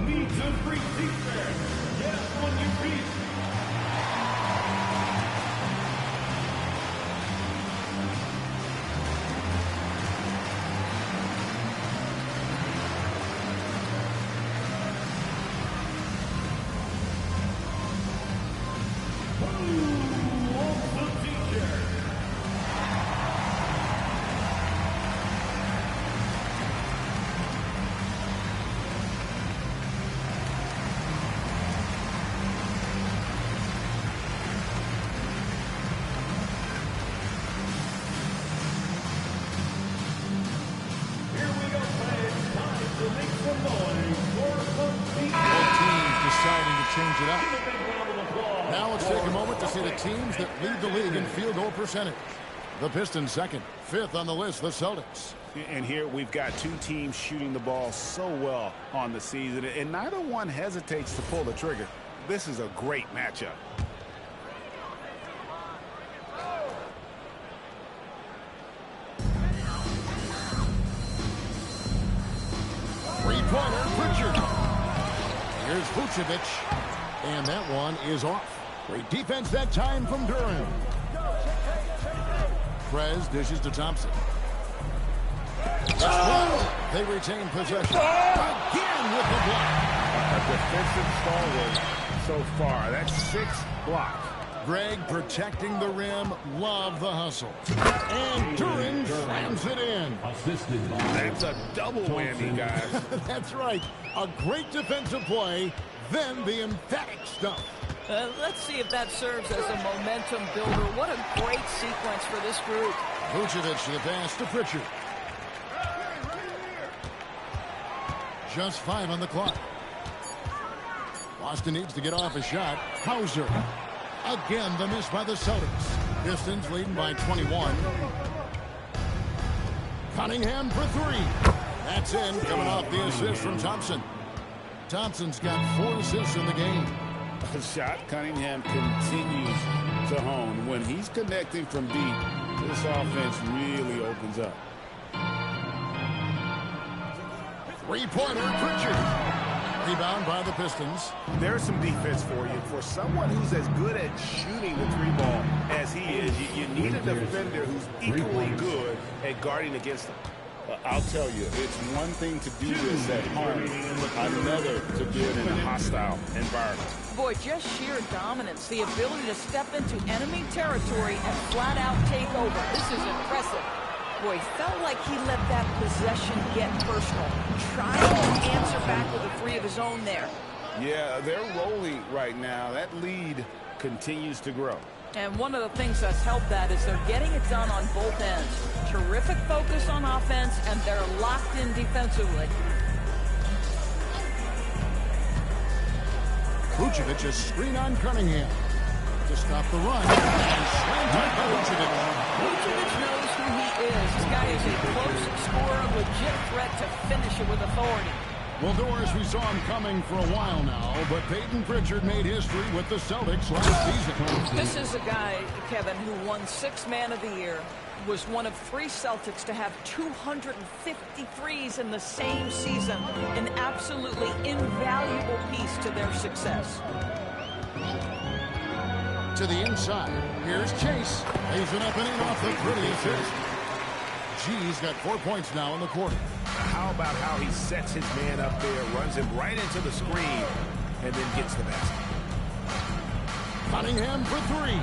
needs a free t-shirt? Get up on your feet. Who wants a t-shirt? Here we go, fans. Time to make some noise for some Both teams deciding to change it up. big round of applause. Now let's take a moment to see the teams that lead the league in field goal percentage. The Pistons second, 5th on the list, the Celtics. And here we've got 2 teams shooting the ball so well on the season, and neither one hesitates to pull the trigger. This is a great matchup. Three-pointer, Pritchard. Here's Vucevic, and that one is off. Great defense that time from Durham. Prez dishes to Thompson. It's blocked. They retain possession. Again with the block. A defensive stalwart so far. That's 6 blocks. Greg protecting the rim. Love the hustle. And Duran slams it in. That's a double whammy, guys. That's right. A great defensive play, then the emphatic stuff. Let's see if that serves as a momentum builder. What a great sequence for this group. Vucevic to the pass to Pritchard. Just 5 on the clock. Boston needs to get off a shot. Hauser. Again, the miss by the Celtics. Pistons leading by 21. Cunningham for 3. That's in, coming off the assist from Thompson. Thompson's got 4 assists in the game. A shot Cunningham continues to hone. When he's connecting from deep, this offense really opens up. Three-pointer, Pritchard. Rebound by the Pistons. There's some defense for you. For someone who's as good at shooting the 3-ball as he is, you need a defender who's equally good at guarding against him. I'll tell you, it's one thing to do this at home, another to do it in a hostile environment. Boy, just sheer dominance, the ability to step into enemy territory and flat out take over. This is impressive. Boy, felt like he let that possession get personal. Trying to answer back with a 3 of his own there. Yeah, they're rolling right now. That lead continues to grow. And one of the things that's helped that is they're getting it done on both ends. Terrific focus on offense, and they're locked in defensively. Vucevic a screen on Cunningham to stop the run. And slammed by Vucevic. Vucevic knows who he is. This guy is a close scorer, legit threat to finish it with authority. Well, Doris, we saw him coming for a while now, but Peyton Pritchard made history with the Celtics last season. This is a guy, Kevin, who won 6th Man of the Year, was one of 3 Celtics to have 253s in the same season, an absolutely invaluable piece to their success. To the inside, here's Chase. Lays it up and in off the pretty assist. G's got 4 points now in the quarter. How about how he sets his man up there, runs him right into the screen, and then gets the basket. Cunningham for 3.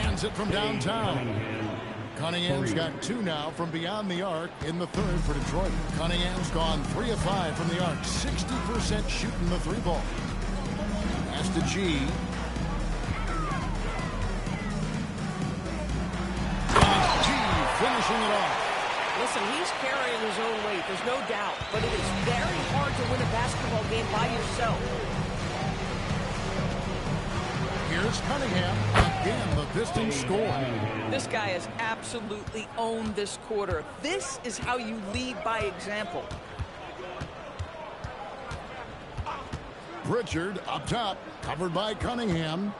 Cans it from downtown. Cunningham's got 2 now from beyond the arc in the third for Detroit. Cunningham's gone 3 of 5 from the arc. 60% shooting the 3-ball. Pass to G. And G finishing it off. Listen, he's carrying his own weight, there's no doubt, but it is very hard to win a basketball game by yourself. Here's Cunningham. Again, the Pistons score. This guy has absolutely owned this quarter. This is how you lead by example. Pritchard up top, covered by Cunningham.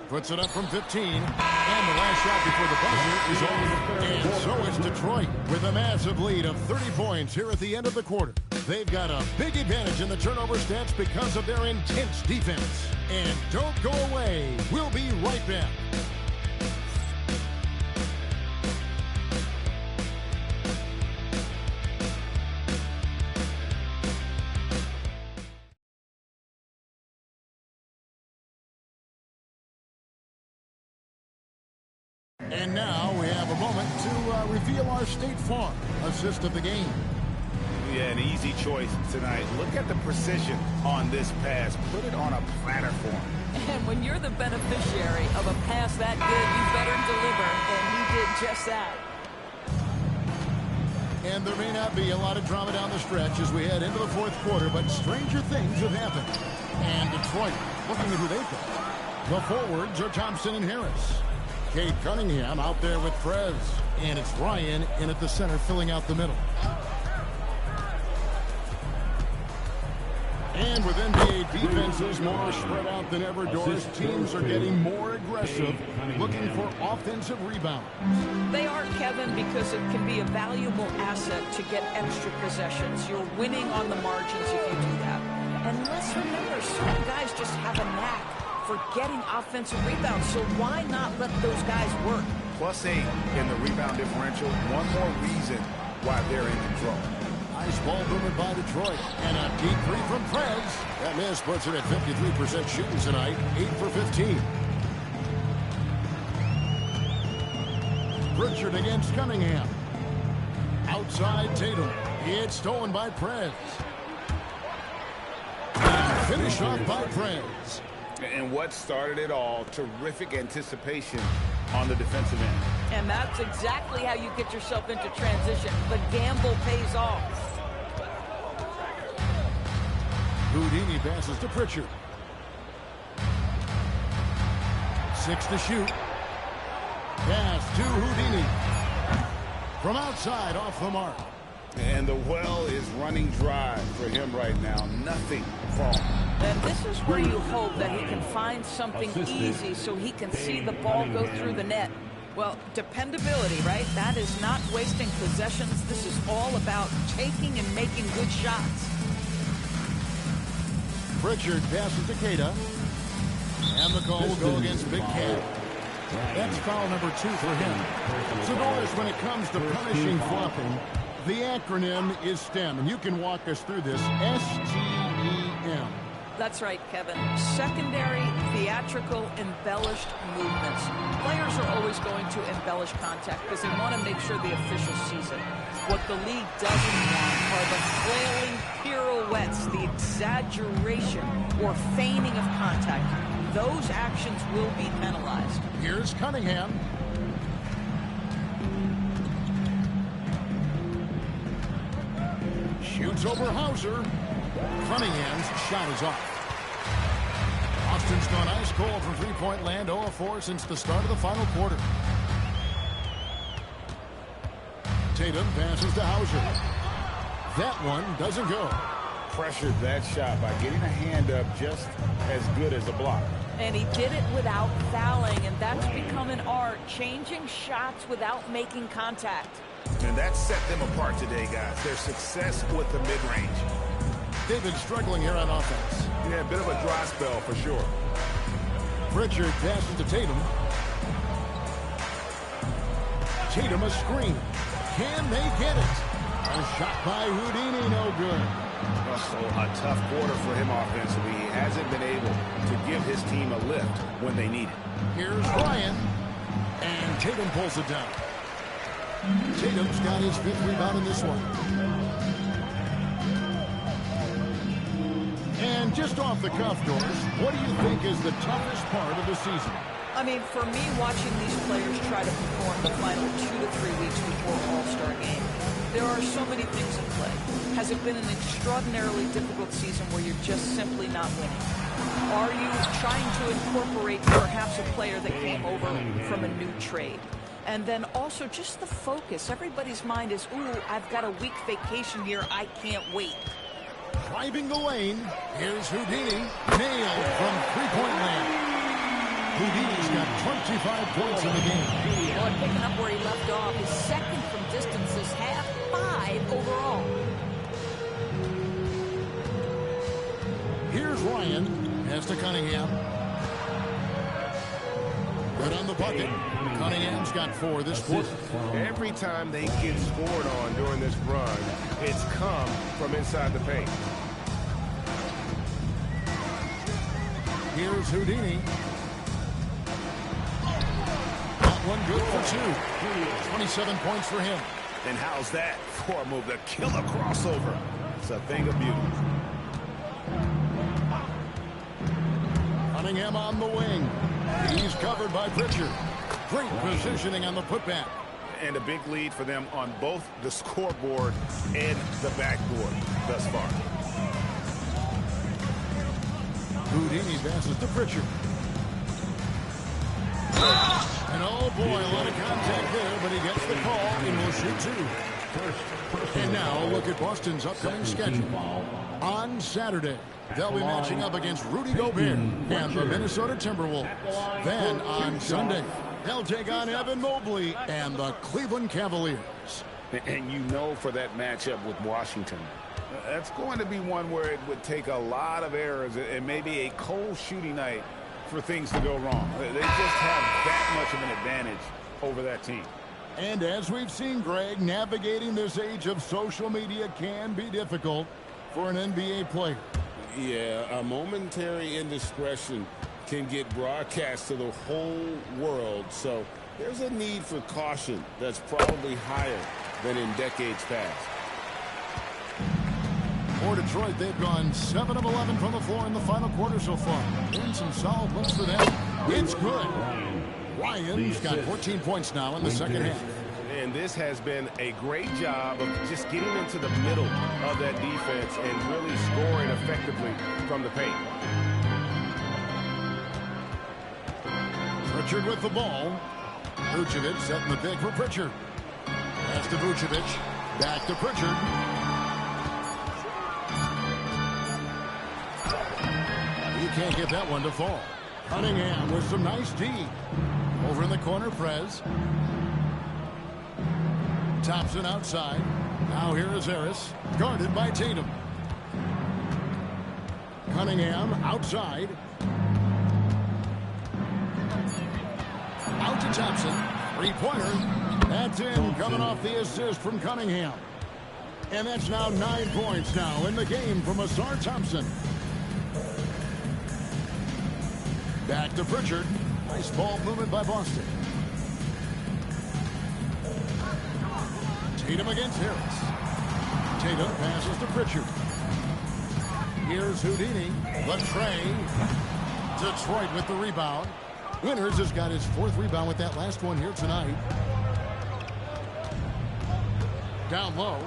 Puts it up from 15. And the last shot before the buzzer is over. And so is Detroit with a massive lead of 30 points here at the end of the quarter. They've got a big advantage in the turnover stats because of their intense defense. And don't go away. We'll be right back. And now we have a moment to reveal our State Farm assist of the game. Yeah, an easy choice tonight. Look at the precision on this pass. Put it on a platter for him. And when you're the beneficiary of a pass that good, you better deliver, and he did just that. And there may not be a lot of drama down the stretch as we head into the fourth quarter, but stranger things have happened. And Detroit, looking at who they've got. The forwards are Thompson and Harris. Cade Cunningham out there with Prez. And it's Ryan in at the center, filling out the middle. And with NBA defenses more spread out than ever, Doris, teams are getting more aggressive, looking for offensive rebounds. They are, Kevin, because it can be a valuable asset to get extra possessions. You're winning on the margins if you do that. And let's remember, some guys just have a knack for getting offensive rebounds, so why not let those guys work? +8 in the rebound differential. One more reason why they're in control. Nice ball movement by Detroit. And a deep 3 from Prez. That miss puts it at 53% shooting tonight. 8 for 15. Pritchard against Cunningham. Outside Tatum. It's stolen by Prez. And finished off by Prez. And what started it all, terrific anticipation on the defensive end. And that's exactly how you get yourself into transition. The gamble pays off. Houdini passes to Pritchard. 6 to shoot. Pass to Houdini. From outside, off the mark. And the well is running dry for him right now. Nothing falling. And this is where you hope that he can find something easy so he can see the ball go through the net. Well, dependability, right? That is not wasting possessions. This is all about taking and making good shots. Pritchard passes to Queta. And the call will go against Big Cat. That's foul number 2 for him. So notice when it comes to punishing flopping, the acronym is STEM. And you can walk us through this. STEM. That's right, Kevin. Secondary, theatrical, embellished movements. Players are always going to embellish contact because they want to make sure the official sees it. What the league doesn't want are the flailing pirouettes, the exaggeration or feigning of contact. Those actions will be penalized. Here's Cunningham. Shoots over Hauser. Cunningham's shot is off. Austin's gone ice cold from three-point land, 0-4 since the start of the final quarter. Tatum passes to Hauser. That one doesn't go. Pressured that shot by getting a hand up just as good as a block. And he did it without fouling, and that's become an art, changing shots without making contact. And that set them apart today, guys. Their success with the mid-range. They've been struggling here on offense. Yeah, a bit of a dry spell for sure. Pritchard passes to Tatum. Tatum a screen. Can they get it? A shot by Houdini, no good. Russell, a tough quarter for him offensively. He hasn't been able to give his team a lift when they need it. Here's Ryan. And Tatum pulls it down. Tatum's got his 5th rebound in this one. And just off the cuff, Doris, what do you think is the toughest part of the season? I mean, for me, watching these players try to perform the final 2 to 3 weeks before All-Star game, there are so many things at play. Has it been an extraordinarily difficult season where you're just simply not winning? Are you trying to incorporate perhaps a player that came over from a new trade? And then also just the focus. Everybody's mind is, ooh, I've got a week vacation here. I can't wait. Driving the lane, here's Houdini. Nailed from three-point land. Houdini's got 25 points in the game. Well, picking up where he left off, his second from distance this half, 5 overall. Here's Ryan. Pass to Cunningham. Good on the bucket. Cunningham's got 4 this quarter. Every time they get scored on during this run, it's come from inside the paint. Here's Houdini. That one good for 2. 27 points for him. And how's that for a move? The killer crossover. It's a thing of beauty. Cunningham on the wing. He's covered by Pritchard. Great positioning on the putback. And a big lead for them on both the scoreboard and the backboard thus far. Houdini passes to Pritchard. And oh boy, a lot of contact there, but he gets the call and will shoot 2. And now look at Boston's upcoming schedule. On Saturday, they'll be matching up against Rudy Gobert and the Minnesota Timberwolves. Then on Sunday, they'll take on Evan Mobley and the Cleveland Cavaliers. And you know, for that matchup with Washington, that's going to be one where it would take a lot of errors and maybe a cold shooting night for things to go wrong. They just have that much of an advantage over that team. And as we've seen, Greg, navigating this age of social media can be difficult for an NBA player. Yeah, a momentary indiscretion can get broadcast to the whole world. So there's a need for caution that's probably higher than in decades past. For Detroit, they've gone 7 of 11 from the floor in the final quarter so far. Doing some solid looks for them. It's good. Ryan's got 14 points now in the second half. And this has been a great job of just getting into the middle of that defense and really scoring effectively from the paint. Pritchard with the ball. Vucevic setting the pick for Pritchard. Pass to Vucevic. Back to Pritchard. You can't get that one to fall. Cunningham with some nice D. Over in the corner, Prez. Thompson outside. Now here is Harris. Guarded by Tatum. Cunningham outside. Out to Thompson. Three-pointer. That's in, coming off the assist from Cunningham. And that's now 9 points now in the game from Ausar Thompson. Back to Pritchard. Nice ball movement by Boston. Tatum against Harris. Tatum passes to Pritchard. Here's Houdini. Latrey. Detroit with the rebound. Winters has got his 4th rebound with that last one here tonight. Down low.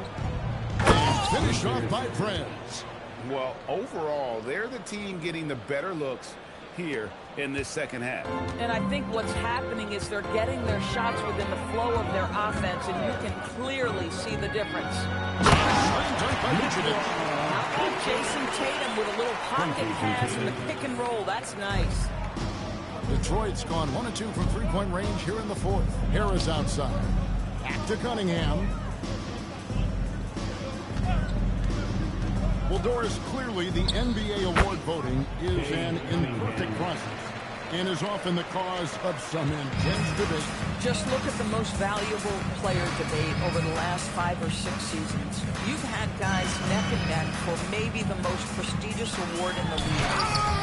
And finished off by Prez. Well, overall, they're the team getting the better looks here in this second half. And I think what's happening is they're getting their shots within the flow of their offense, and you can clearly see the difference. Now Jason Tatum with a little pocket pass and the pick and roll. That's nice. Detroit's gone 1 of 2 from three-point range here in the 4th. Harris outside. Back to Cunningham. Well, Doris, clearly the NBA award voting is an imperfect process and is often the cause of some intense debate. Just look at the most valuable player debate over the last 5 or 6 seasons. You've had guys neck and neck weekend for maybe the most prestigious award in the league.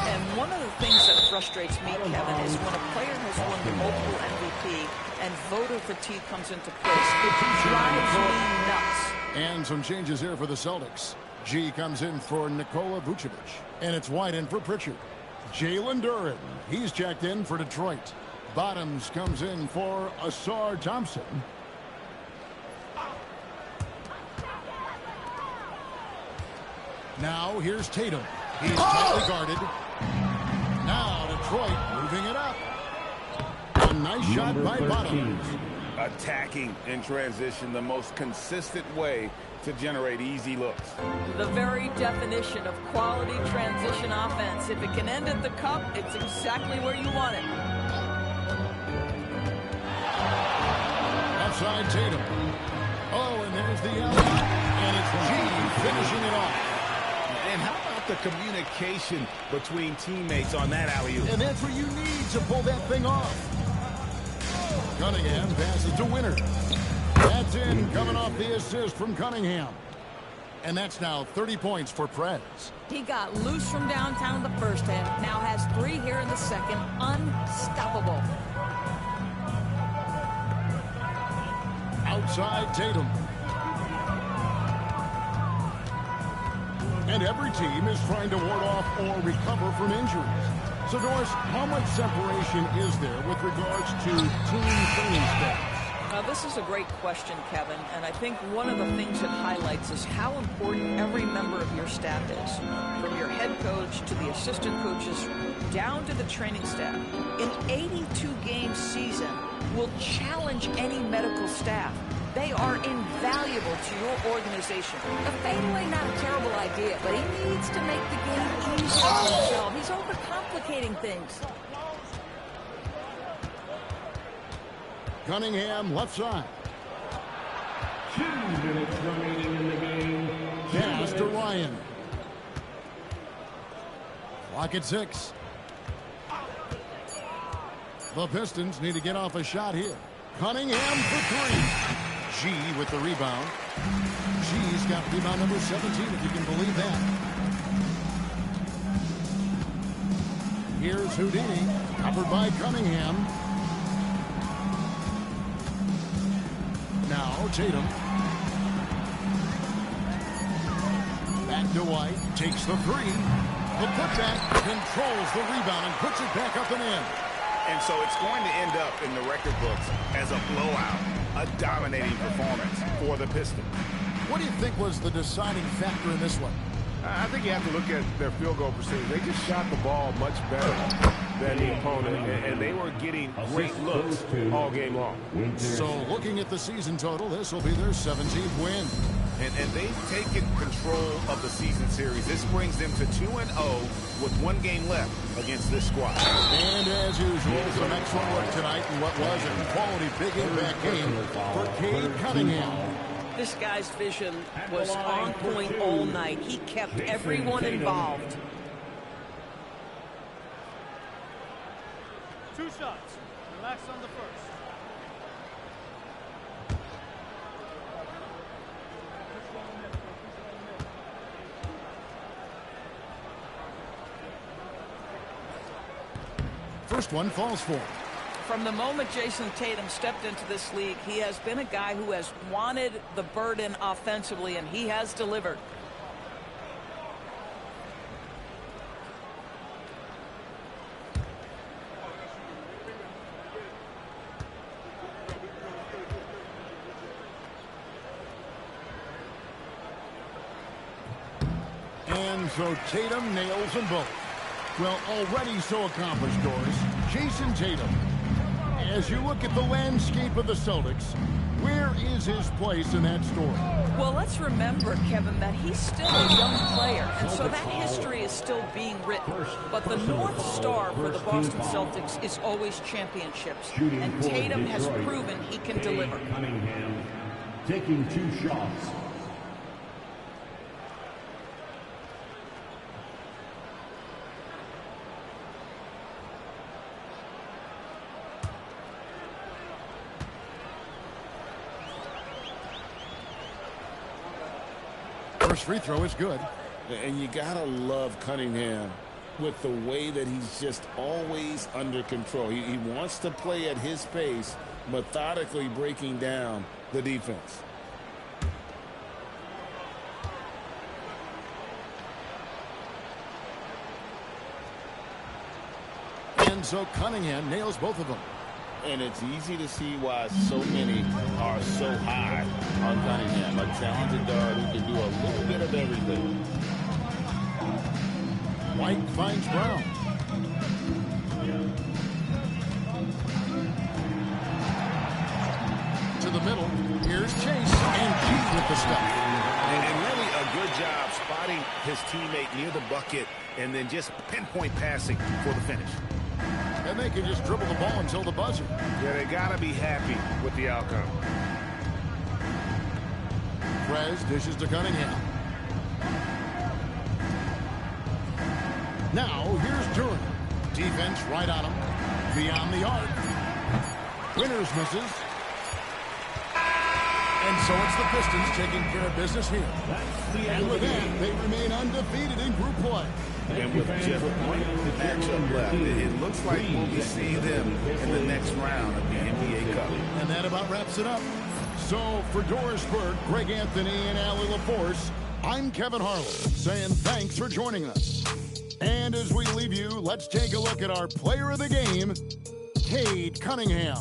And one of the things that frustrates me, Kevin, is when a player has won multiple MVP and voter fatigue comes into place. It drives me nuts. And some changes here for the Celtics. G comes in for Nikola Vucevic. And it's White in for Pritchard. Jalen Duren, he's checked in for Detroit. Bottoms comes in for Asar Thompson. Now here's Tatum. He's tightly guarded. Now Detroit moving it up. A nice shot by Bottoms. Attacking in transition, the most consistent way to generate easy looks. The very definition of quality transition offense. If it can end at the cup, it's exactly where you want it. Outside Tatum. Oh, and there's the alley. And it's G finishing it off. And how about the communication between teammates on that alley-oop? And that's what you need to pull that thing off. Cunningham passes to Winter. That's in, coming off the assist from Cunningham. And that's now 30 points for Prez. He got loose from downtown in the first half. Now has 3 here in the second. Unstoppable. Outside Tatum. And every team is trying to ward off or recover from injuries. So, Doris, how much separation is there with regards to team training staff? Now, this is a great question, Kevin, and I think one of the things it highlights is how important every member of your staff is, from your head coach to the assistant coaches, down to the training staff. An 82-game season will challenge any medical staff. They are invaluable to your organization. A fadeaway, not a terrible idea, but he needs to make the game easier for himself. He's overcomplicating things. Cunningham, left side. 2 minutes remaining in the game. Pass to Ryan. Clock at 6. The Pistons need to get off a shot here. Cunningham for 3. G with the rebound. G's got rebound number 17, if you can believe that. Here's Houdini, covered by Cunningham. Now Tatum. Back to White, takes the 3. The putback controls the rebound and puts it back up and in. And so it's going to end up in the record books as a blowout, a dominating performance for the Pistons. What do you think was the deciding factor in this one? I think you have to look at their field goal percentage. They just shot the ball much better than the opponent, and they were getting great looks all game long. So looking at the season total, this will be their 17th win. And they've taken control of the season series. This brings them to 2-0 with 1 game left against this squad. And as usual, some excellent work tonight in what was a quality big impact game for Cade Cunningham. This guy's vision was on point all night. He kept everyone involved. 2 shots. Relax on the first. First one falls for him. From the moment Jason Tatum stepped into this league, he has been a guy who has wanted the burden offensively, and he has delivered. And so Tatum nails them both. Well, already so accomplished, Doris. Jason Tatum. As you look at the landscape of the Celtics, where is his place in that story? Well, let's remember, Kevin, that he's still a young player, and so that history is still being written. But the North Star for the Boston Celtics is always championships, and Tatum has proven he can deliver. Cunningham taking 2 shots. First free throw is good. And you got to love Cunningham with the way that he's just always under control. He wants to play at his pace, methodically breaking down the defense. And so Cunningham nails both of them. And it's easy to see why so many are so high on Cunningham. A talented guard who can do a little bit of everything. White finds Brown. To the middle. Here's Chase. And Keith with the stuff. And really a good job spotting his teammate near the bucket and then just pinpoint passing for the finish. And they can just dribble the ball until the buzzer. Yeah, they got to be happy with the outcome. Prez dishes to Cunningham. Now, here's Duran. Defense right on him. Beyond the arc. Winters misses. And so it's the Pistons taking care of business here. And with that, they remain undefeated in group play. And with just one matchup left, it looks like we'll be seeing them in the next round of the NBA Cup. And that about wraps it up. So for Doris Burke, Greg Anthony, and Allie LaForce, I'm Kevin Harlan saying thanks for joining us. And as we leave you, let's take a look at our player of the game, Cade Cunningham.